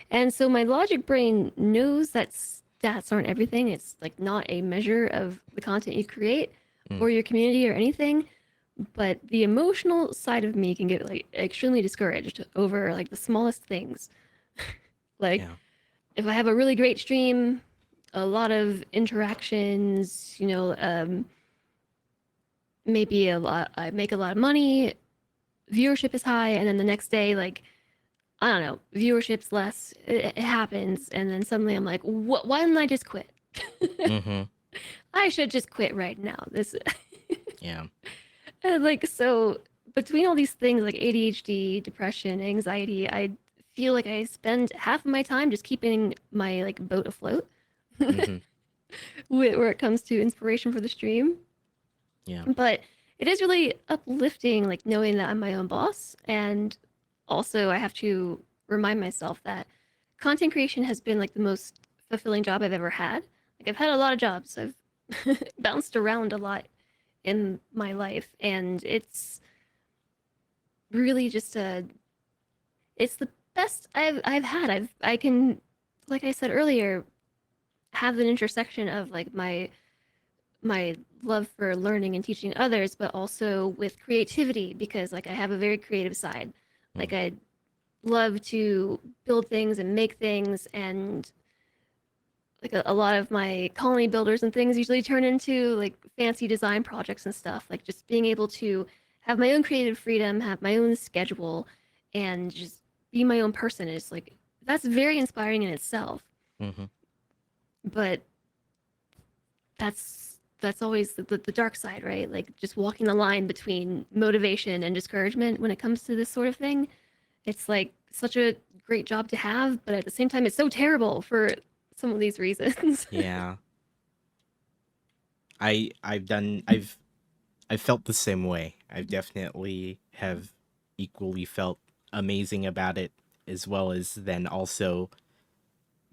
And so my logic brain knows that stats aren't everything. It's like not a measure of the content you create Mm, or your community or anything. But the emotional side of me can get like extremely discouraged over like the smallest things. Like yeah. if I have a really great stream, a lot of interactions, maybe a lot, I make a lot of money, viewership is high, and then the next day, like, I don't know, viewership's less, it happens, and then suddenly I'm like, what, why didn't I just quit? Mm-hmm. I should just quit right now. This, Yeah. like, so between all these things like ADHD, depression, anxiety, I feel like I spend half of my time just keeping my like boat afloat Mm-hmm. where it comes to inspiration for the stream. Yeah. But it is really uplifting, like knowing that I'm my own boss. And also, I have to remind myself that content creation has been like the most fulfilling job I've ever had. Like, I've had a lot of jobs, I've bounced around a lot in my life. And it's really just it's the best I've had. I can, like I said earlier, have an intersection of like my love for learning and teaching others, but also with creativity because like I have a very creative side. Like, Mm. I love to build things and make things, and like a lot of my colony builders and things usually turn into like fancy design projects and stuff. Like, just being able to have my own creative freedom, have my own schedule, and just be my own person is like that's very inspiring in itself. Mm-hmm. But that's always the dark side, right? Like, just walking the line between motivation and discouragement when it comes to this sort of thing. It's like such a great job to have, but at the same time, it's so terrible for some of these reasons. Yeah. I've felt the same way. I've definitely have equally felt amazing about it, as well as then also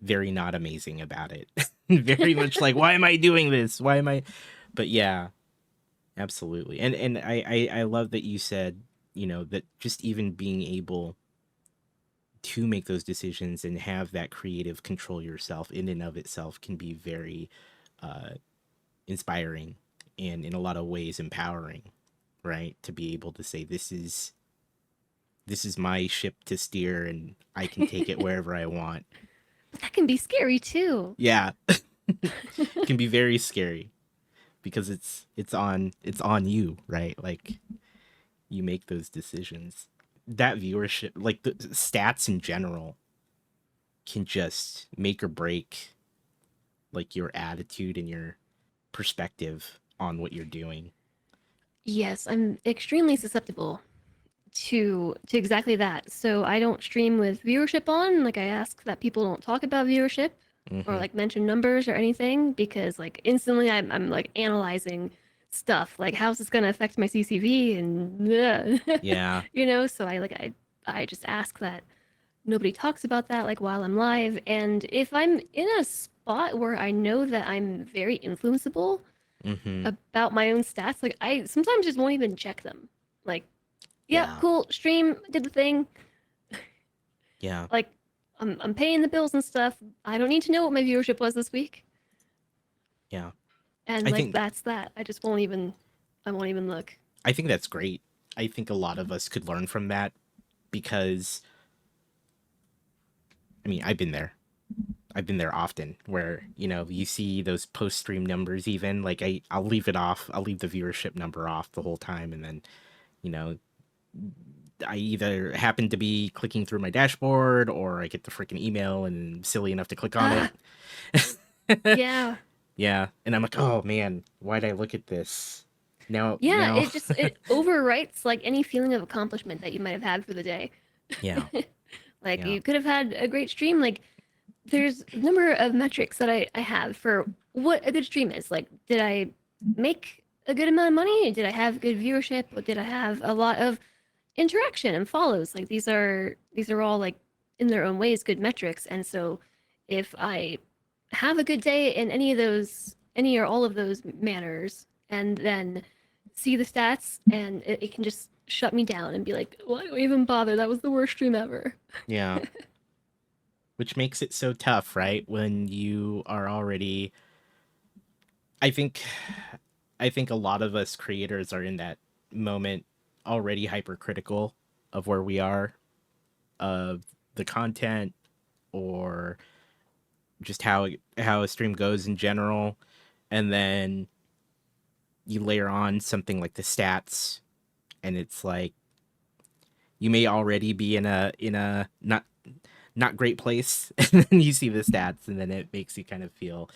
very not amazing about it. Very much like, why am I doing this? Why am I? But yeah, absolutely. And I love that you said, that just even being able to make those decisions and have that creative control yourself in and of itself can be very uh, inspiring and in a lot of ways empowering, right? To be able to say, this is my ship to steer and I can take it wherever I want. But that can be scary too. Yeah. It can be very scary because it's on you, right? Like, you make those decisions. That viewership, like the stats in general, can just make or break like your attitude and your perspective on what you're doing. Yes, I'm extremely susceptible to exactly that. So I don't stream with viewership on. Like, I ask that people don't talk about viewership or Mm-hmm. like mention numbers or anything because like instantly I'm like analyzing stuff like how's this going to affect my CCV and Yeah. so I just ask that nobody talks about that like while I'm live, and if I'm in a spot where I know that I'm very influenceable Mm-hmm. about my own stats, like I sometimes just won't even check them. Like, yeah, Yeah. cool, stream did the thing. Yeah. Like, I'm paying the bills and stuff. I don't need to know what my viewership was this week. Yeah. And I like think that's that. I won't even look. I think that's great. I think a lot of us could learn from that because I mean, I've been there. I've been there often where, you see those post stream numbers even like I'll leave it off. I'll leave the viewership number off the whole time and then, you know, I either happen to be clicking through my dashboard or I get the freaking email and I'm silly enough to click on Ah, it. yeah. Yeah, and I'm like, "Oh man, why'd I look at this?" Now Yeah, now it overwrites like any feeling of accomplishment that you might have had for the day. Yeah. Like, Yeah. you could have had a great stream. Like, there's a number of metrics that I have for what a good stream is. Like, did I make a good amount of money? Did I have good viewership? Or did I have a lot of interaction and follows? Like, these are all like in their own ways good metrics. And so if I have a good day in any or all of those manners, and then see the stats, and it can just shut me down and be like, why do I even bother? That was the worst stream ever. Yeah. Which makes it so tough, right? When you are already I think I think a lot of us creators are in that moment already hypercritical of where we are, of the content or just how a stream goes in general, and then you layer on something like the stats, and it's like you may already be in a not great place, and then you see the stats, and then it makes you kind of feel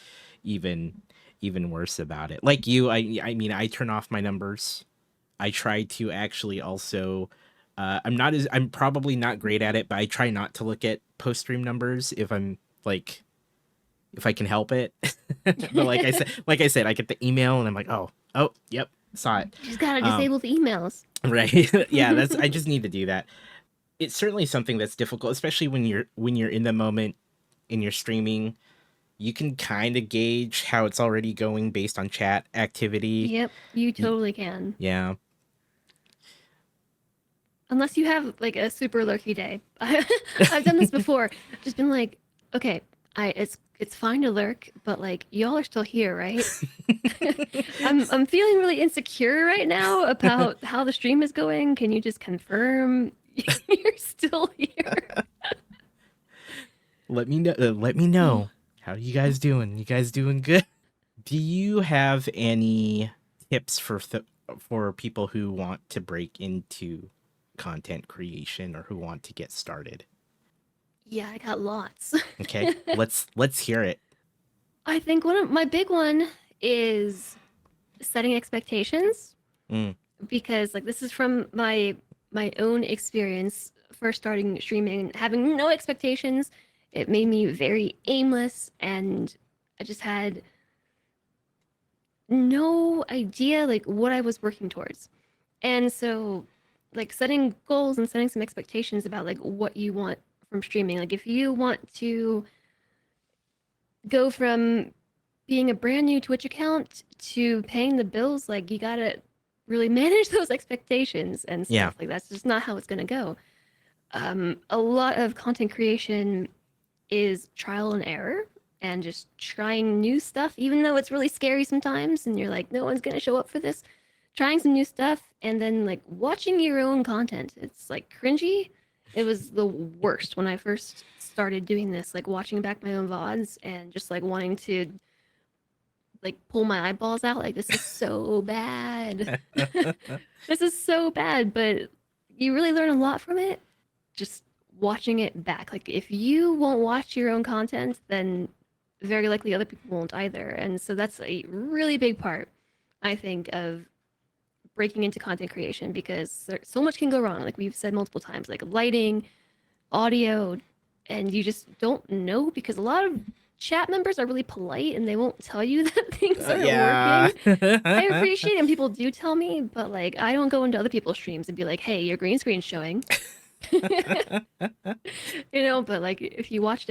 even even worse about it. Like you, I mean, I turn off my numbers. I try to actually also. I'm probably not great at it, but I try not to look at post stream numbers if I'm like if I can help it. But like I said, I get the email and I'm like, oh, yep, saw it. You just gotta Um, disable the emails. right, yeah, that's I just need to do that. It's certainly something that's difficult, especially when you're in the moment and you're streaming. You can kind of gauge how it's already going based on chat activity. Yep, you totally can. Yeah, Unless you have like a super lurky day. I've done this before. Just been like, okay, it's fine to lurk, but like y'all are still here, right? I'm feeling really insecure right now about how the stream is going. Can you just confirm you're still here? let me know. Let me know. How are you guys doing? You guys doing good? Do you have any tips for people who want to break into content creation or who want to get started? Yeah, I got lots. Okay, let's hear it. I think one of my big one is setting expectations Mm, because like this is from my own experience first starting streaming, having no expectations. It made me very aimless and I just had no idea like what I was working towards. And so like setting goals and setting some expectations about like what you want from streaming. Like if you want to go from being a brand new Twitch account to paying the bills, like you gotta really manage those expectations and yeah, stuff. Like that's just not how it's gonna go. A lot of content creation is trial and error and just trying new stuff, even though it's really scary sometimes, and you're like, no one's gonna show up for this. Trying some new stuff and then like watching your own content. It's like cringy. It was the worst when I first started doing this, like watching back my own VODs and just like wanting to like pull my eyeballs out. Like this is so bad. This is so bad, but you really learn a lot from it just watching it back. Like if you won't watch your own content, then very likely other people won't either. And so that's a really big part, I think, of breaking into content creation because so much can go wrong. Like we've said multiple times, like lighting, audio, and you just don't know because a lot of chat members are really polite and they won't tell you that things aren't yeah. working. I appreciate it when people do tell me, but like I don't go into other people's streams and be like, "Hey, your green screen's showing." But like if you watched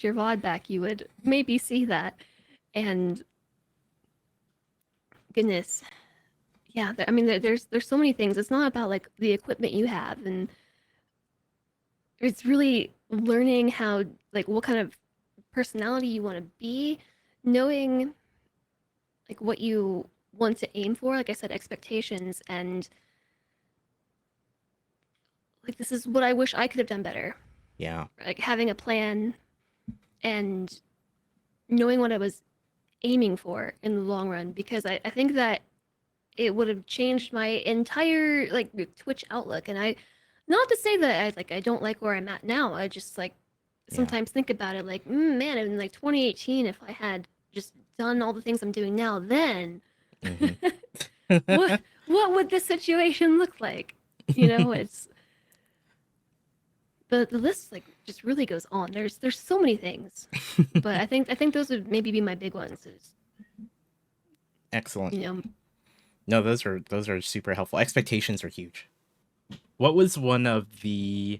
your VOD back, you would maybe see that. And goodness, yeah, I mean, there's so many things. It's not about like the equipment you have, and it's really learning how like what kind of personality you want to be, knowing like what you want to aim for. Like I said, expectations, and like this is what I wish I could have done better. Yeah. Like having a plan and knowing what I was aiming for in the long run, because I think that it would have changed my entire like Twitch outlook. And I, not to say that I don't like where I'm at now. I just like Yeah. sometimes think about it like, man, in like 2018, if I had just done all the things I'm doing now, then Mhm. what would this situation look like? It's the list like just really goes on. There's so many things, but I think those would maybe be my big ones. Is Excellent. you know No, those are super helpful. Expectations are huge. What was one of the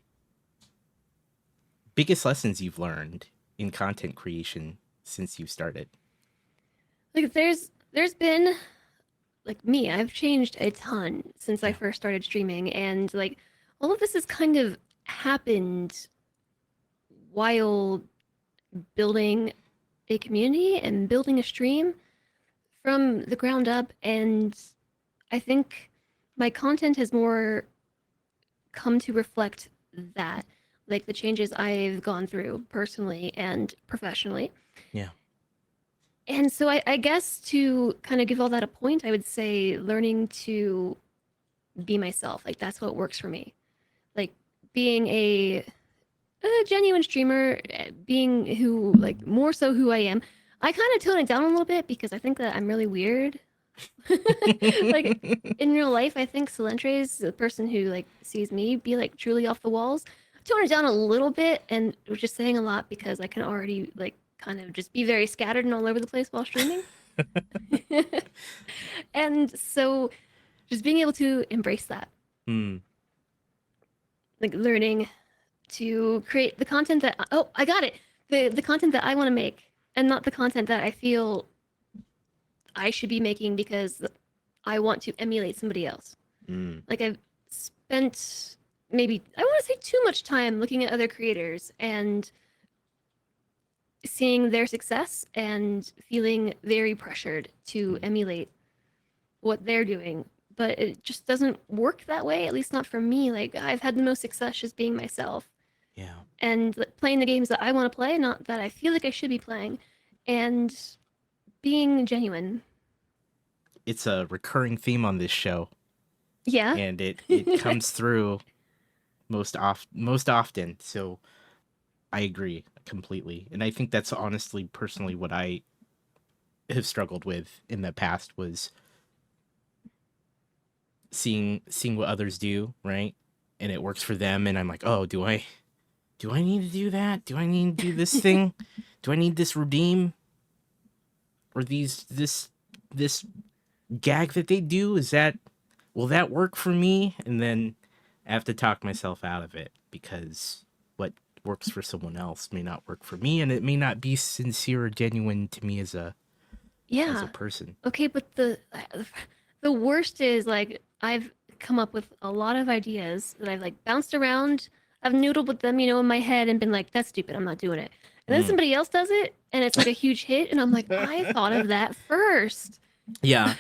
biggest lessons you've learned in content creation since you started? like there's been like me, I've changed a ton since I Yeah. first started streaming, and like all of this has kind of happened while building a community and building a stream from the ground up. And I think my content has more come to reflect that. like the changes I've gone through personally and professionally. Yeah. And so I guess to kind of give all that a point, I would say learning to be myself. Like that's what works for me. Like being a genuine streamer, being who, like more so who I am. I kind of tone it down a little bit because I think that I'm really weird. Like in real life, I think Solentre is the person who like sees me be like truly off the walls. Tone it down a little bit, and which is saying a lot because I can already like kind of just be very scattered and all over the place while streaming. And so just being able to embrace that, Hmm. like learning to create the content that, oh, I got it, the content that I want to make, and not the content that I feel I should be making because I want to emulate somebody else. Mm. Like I've spent maybe, I want to say, too much time looking at other creators and seeing their success and feeling very pressured to emulate what they're doing. But it just doesn't work that way, at least not for me. Like I've had the most success just being myself Yeah. and playing the games that I want to play, not that I feel like I should be playing, and being genuine. It's a recurring theme on this show, Yeah. and it comes through most often. So I agree completely, and I think that's honestly, personally, what I have struggled with in the past was seeing what others do, right? And it works for them, and I'm like, oh, do I need to do that? Do I need to do this thing? Do I need this redeem? Or this gag that they do? Will that work for me? And then I have to talk myself out of it because what works for someone else may not work for me, and it may not be sincere or genuine to me as a Yeah. person. Okay, but the worst is like I've come up with a lot of ideas that I've like bounced around. I've noodled with them, in my head and been like, "That's stupid. I'm not doing it." And then Mm. somebody else does it, and it's like a huge hit, and I'm like, "I thought of that first. Yeah.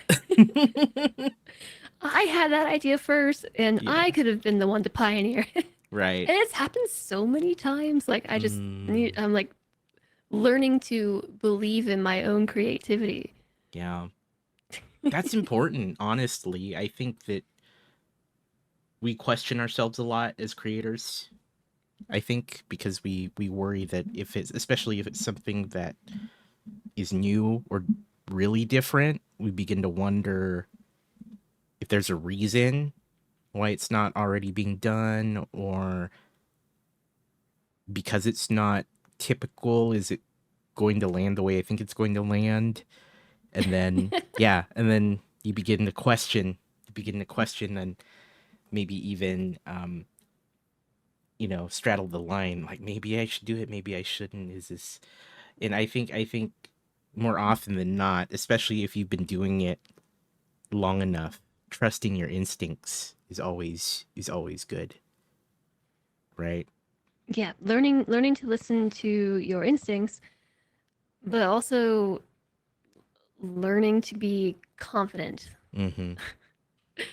I had that idea first, and I Yeah. could have been the one to pioneer it." Right. And it's happened so many times. Like Mm. I'm like learning to believe in my own creativity. Yeah. That's important, honestly. I think that we question ourselves a lot as creators. I think because we worry that especially if it's something that is new or really different, we begin to wonder if there's a reason why it's not already being done, or because it's not typical, is it going to land the way I think it's going to land? And then and then you begin to question and maybe even straddle the line, like maybe I should do it, maybe I shouldn't. Is this And I think more often than not, especially if you've been doing it long enough, trusting your instincts is always good, right? Yeah, learning to listen to your instincts, but also learning to be confident. Mm-hmm.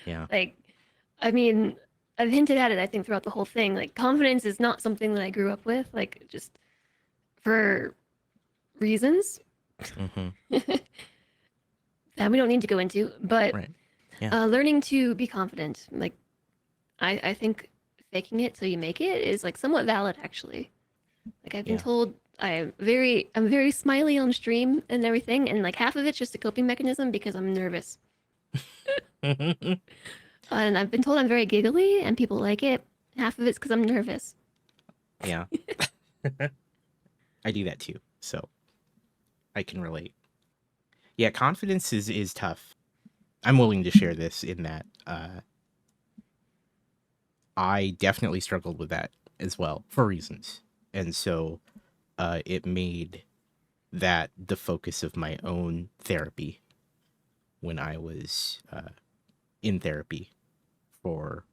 Yeah. Like, I mean, I've hinted at it, I think, throughout the whole thing. Like, confidence is not something that I grew up with, like, just for reasons Mm-hmm. that we don't need to go into. But Right. Yeah. learning to be confident, like, I think faking it till you make it is like somewhat valid, actually. Like, I've been Yeah. told I'm very smiley on stream and everything, and like half of it's just a coping mechanism because I'm nervous. And I've been told I'm very giggly and people like it. Half of it's because I'm nervous. Yeah. I do that too, so I can relate. Yeah, confidence is tough. I'm willing to share this in that I definitely struggled with that as well for reasons. And so it made that the focus of my own therapy when I was in therapy for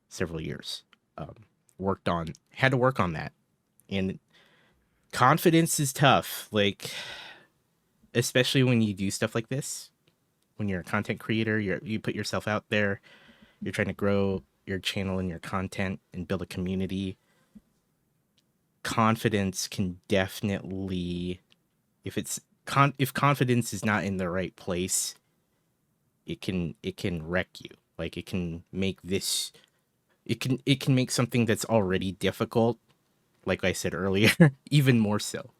several years. Had to work on that. And confidence is tough, like, especially when you do stuff like this. When you're a content creator, you put yourself out there, you're trying to grow your channel and your content and build a community. confidence can definitely, if confidence is not in the right place, it can wreck you. Like it can make something that's already difficult, like I said earlier, even more so.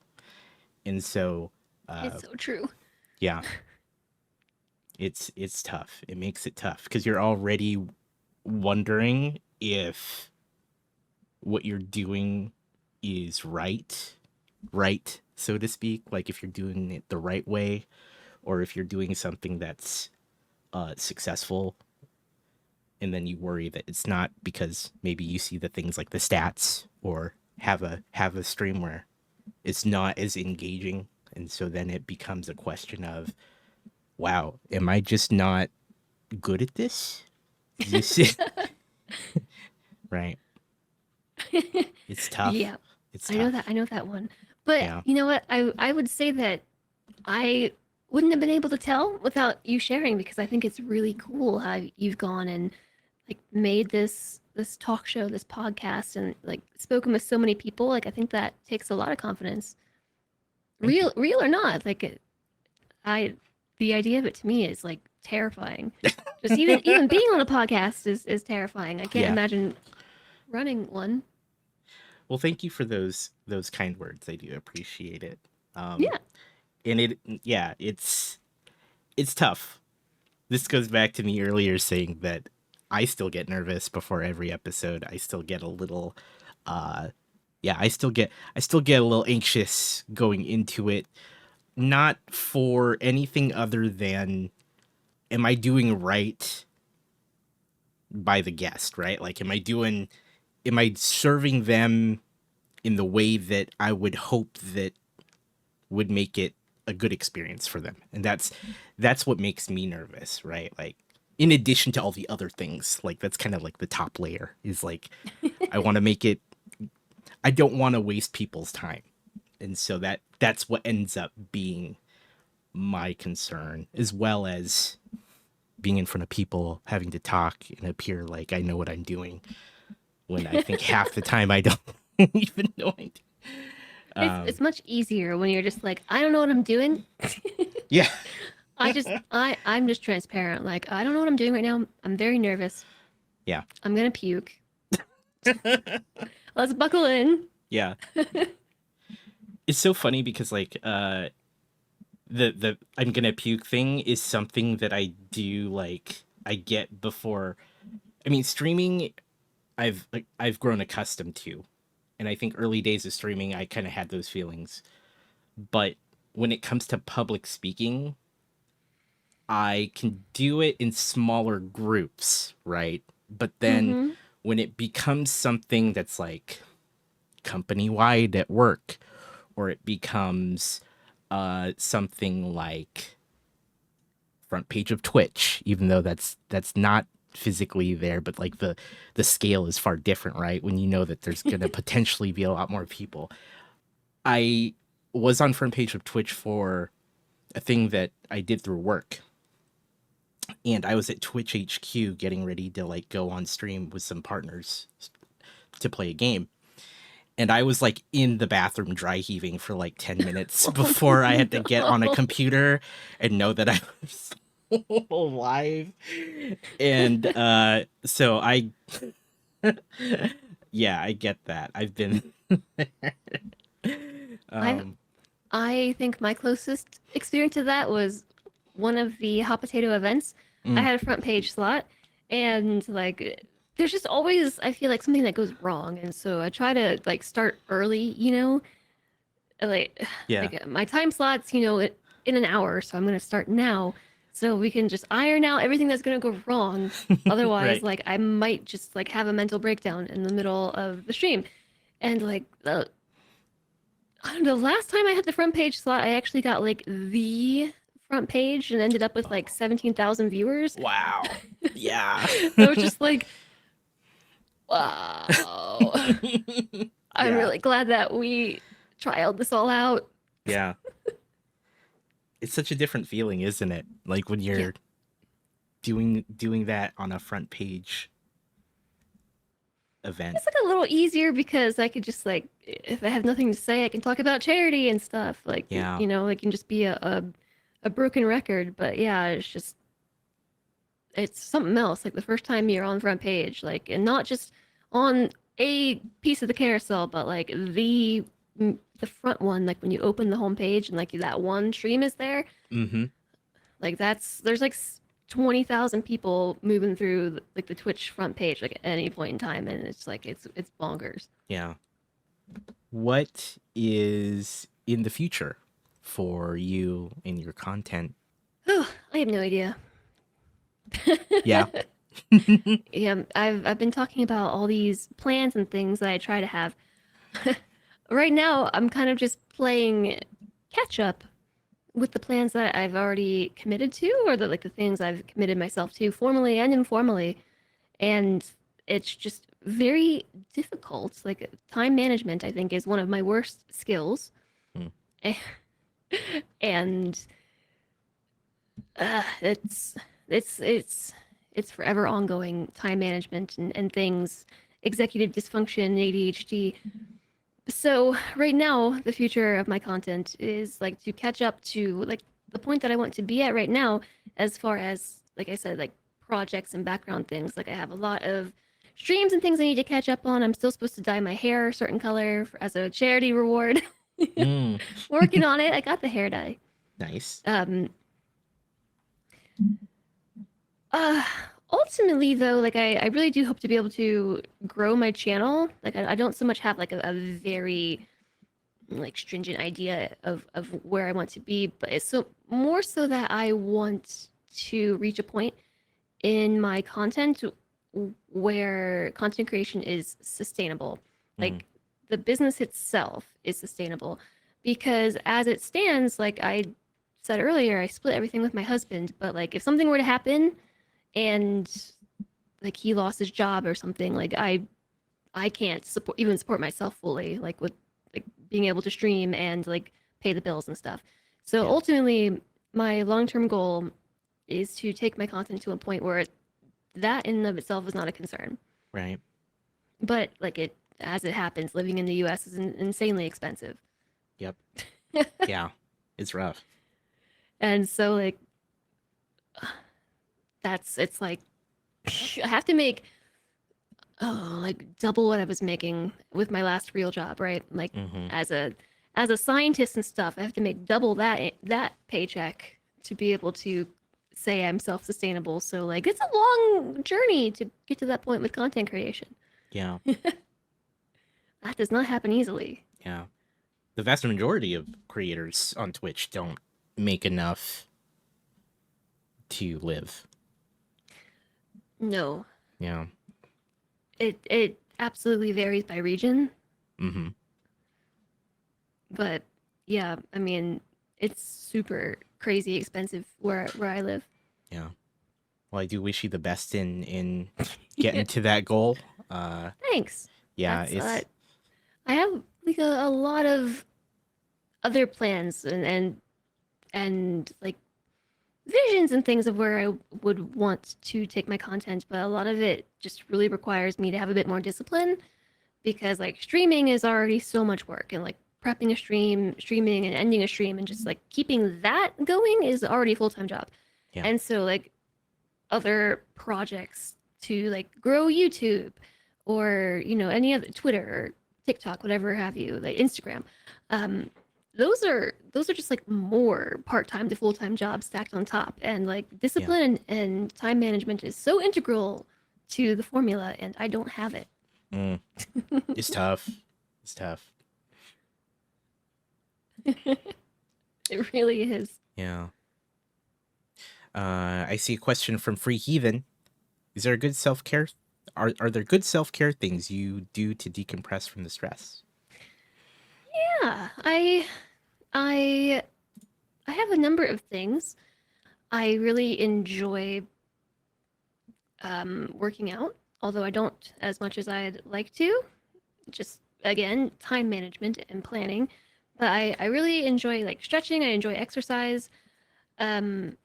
And so, It's so true. yeah, it's tough. It makes it tough because you're already wondering if what you're doing is right, so to speak. Like if you're doing it the right way, or if you're doing something that's successful, and then you worry that it's not because maybe you see the things like the stats, or have a stream where it's not as engaging, and so then it becomes a question of, wow, am I just not good at this? Right? It's tough. Yeah, It's I know that. tough. I know that one. But Yeah. you know what? I would say that I wouldn't have been able to tell without you sharing, because I think it's really cool how you've gone and like made this talk show, this podcast, and like spoken with so many people. Like I think that takes a lot of confidence, Thank you. real or not. Like I, the idea of it to me is like terrifying. Just even being on a podcast is terrifying. I can't Yeah. imagine running one. Well, thank you for those kind words. I do appreciate it. Um, Yeah. and yeah, it's tough. This goes back to me earlier saying that I still get nervous before every episode. I still get a little, uh, yeah, I still get a little anxious going into it. Not for anything other than, am I doing right by the guest, right? Like, am I serving them in the way that I would hope that would make it a good experience for them? And that's what makes me nervous, right? Like, in addition to all the other things, like that's kind of like the top layer, is like, I want to make it, I don't want to waste people's time. And so that's what ends up being my concern, as well as being in front of people, having to talk and appear like I know what I'm doing, when I think half the time I don't even know I do. It's much easier when you're just like, I don't know what I'm doing. Yeah. I'm just transparent. Like, I don't know what I'm doing right now. I'm very nervous. Yeah. I'm gonna puke. Let's buckle in. Yeah. It's so funny because like the I'm gonna puke thing is something that I do, like I get before. I mean, streaming, I've grown accustomed to, and I think early days of streaming I kind of had those feelings. But when it comes to public speaking, I can do it in smaller groups, right? But then Mm-hmm. when it becomes something that's like company wide at work, or it becomes something like front page of Twitch, even though that's not physically there, but like the scale is far different, right? When you know that there's gonna potentially be a lot more people. I was on front page of Twitch for a thing that I did through work, and I was at Twitch HQ getting ready to like go on stream with some partners to play a game. And I was like in the bathroom dry heaving for like 10 minutes before I had to get on a computer and know that I was live. And so yeah, I get that. I've been I um I think my closest experience to that was one of the Hot Potato events. I mm, had a front page slot, and like, there's just always, I feel like, something that goes wrong, and so I try to like start early. Like yeah. like my time slots, in an hour, so I'm gonna start now, so we can just iron out everything that's gonna go wrong. Otherwise, Right. like I might just like have a mental breakdown in the middle of the stream, and like I don't know, last time I had the front page slot, I actually got like the front page and ended up with like 17,000 viewers. Wow. Yeah. I was just like, wow. I'm Yeah. really glad that we trialed this all out. Yeah. It's such a different feeling, isn't it? Like when Yeah. you're doing that on a front page. event. It's like a little easier because I could just like, if I have nothing to say, I can talk about charity and stuff. Like, Yeah. you know, it can just be a broken record. But yeah, it's just, it's something else. Like the first time you're on front page, like, and not just on a piece of the carousel, but like the front one, like when you open the home page and like that one stream is there, Mm-hmm. like there's like 20,000 people moving through like the Twitch front page like at any point in time, and it's like it's bonkers. Yeah. What is in the future for you and your content? I have no idea. Yeah. Yeah, I've been talking about all these plans and things that I try to have. Right now, I'm kind of just playing catch up with the plans that I've already committed to, or the things I've committed myself to formally and informally, and it's just very difficult. Like time management, I think, is one of my worst skills, Mm. and it's it's it's it's forever ongoing time management and things, executive dysfunction, ADHD. So right now, the future of my content is like to catch up to like the point that I want to be at right now, as far as like I said, like projects and background things. Like I have a lot of streams and things I need to catch up on. I'm still supposed to dye my hair a certain color as a charity reward. Mm. Working on it. I got the hair dye. Nice. Um, uh, ultimately though, like I really do hope to be able to grow my channel. Like I don't so much have like a very like stringent idea of where I want to be, but it's so more so that I want to reach a point in my content where content creation is sustainable. Mm. Like the business itself is sustainable, because as it stands, like I said earlier, I split everything with my husband, but like if something were to happen and like he lost his job or something, like I can't support myself fully, like with like being able to stream and like pay the bills and stuff. So Yeah. ultimately, my long-term goal is to take my content to a point where that in and of itself is not a concern. Right. But like it, as it happens, living in the U.S. is insanely expensive, Yep. Yeah. It's rough. and so like that's it's like I have to make like double what I was making with my last real job, right? Like Mm-hmm. as a scientist and stuff, I have to make double that paycheck to be able to say I'm self-sustainable. So like it's a long journey to get to that point with content creation. Yeah. That does not happen easily. Yeah. The vast majority of creators on Twitch don't make enough to live. No, Yeah. it absolutely varies by region, Mm-hmm. but yeah, I mean it's super crazy expensive where I live. Yeah. Well, I do wish you the best in getting to that goal. Thanks. Yeah, That's it's I have like a lot of other plans and like visions and things of where I would want to take my content, but a lot of it just really requires me to have a bit more discipline, because like streaming is already so much work, and like prepping a stream, streaming and ending a stream and just like keeping that going is already a full-time job. yeah. And so like other projects to like grow YouTube or any other Twitter or TikTok, whatever have you, like Instagram. Um, those are just like more part-time to full-time jobs stacked on top, and like Yeah. discipline and time management is so integral to the formula, and I don't have it. Mm. It's tough. It's tough. It really is. Yeah. I see a question from Free Heathen. Is there a good self-care? Are there good self-care things you do to decompress from the stress? Yeah, I I have a number of things. I really enjoy working out, although I don't as much as I'd like to. Just again, time management and planning. But I really enjoy like stretching. I enjoy exercise. Um,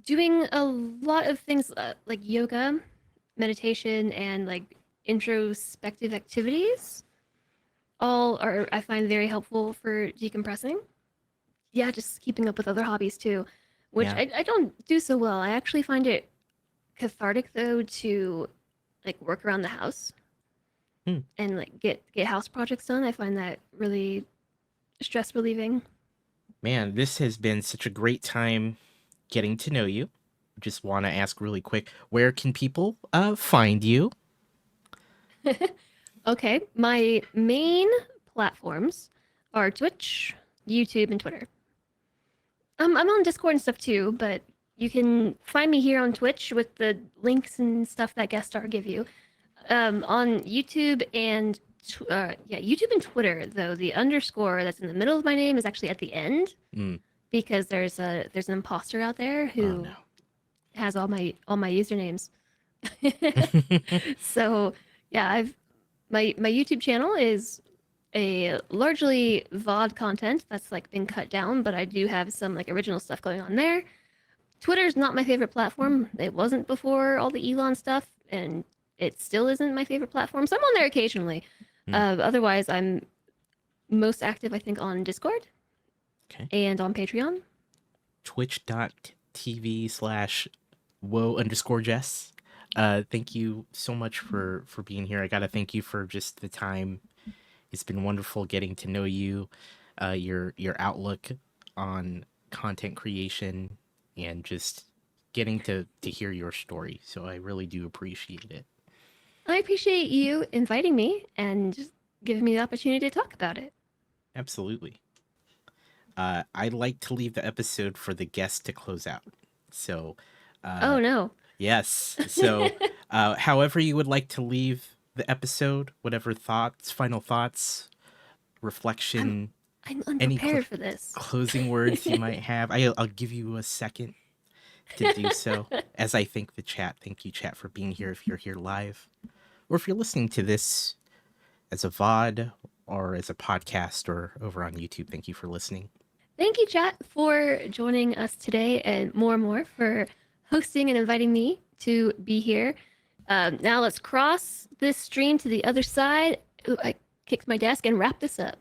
doing a lot of things like yoga, meditation, and like introspective activities. All are, I find, very helpful for decompressing. Yeah, just keeping up with other hobbies too, which Yeah. I don't do so well. I actually find it cathartic though to like work around the house Hmm. and like get house projects done. I find that really stress relieving. Man, this has been such a great time getting to know you. Just want to ask really quick, where can people find you? Okay, my main platforms are Twitch, YouTube, and Twitter. I'm on Discord and stuff too, but you can find me here on Twitch with the links and stuff that Guest Star give you. On YouTube and YouTube and Twitter though the underscore that's in the middle of my name is actually at the end Mm. because there's an imposter out there Oh who no. has all my usernames. So yeah, I've my YouTube channel is a largely VOD content that's like been cut down, but I do have some like original stuff going on there. Twitter's not my favorite platform. It wasn't before all the Elon stuff, and it still isn't my favorite platform. So I'm on there occasionally. Mm. Otherwise, I'm most active, I think, on Discord Okay. and on Patreon. Twitch.tv/whoa_Jess. Thank you so much for being here. I gotta thank you for just the time. It's been wonderful getting to know you, your outlook on content creation, and just getting to hear your story. So I really do appreciate it. I appreciate you inviting me and just giving me the opportunity to talk about it. Absolutely. I'd like to leave the episode for the guest to close out. So, Oh no. yes. So, however you would like to leave the episode, whatever thoughts, final thoughts, reflection, I'm any unprepared for this. closing words you might have. I'll give you a second to do so as I thank the chat. Thank you, chat, for being here if you're here live. Or if you're listening to this as a VOD or as a podcast or over on YouTube, thank you for listening. Thank you, chat, for joining us today, and more for hosting and inviting me to be here. Now let's cross this stream to the other side. Ooh, I kicked my desk and wrap this up.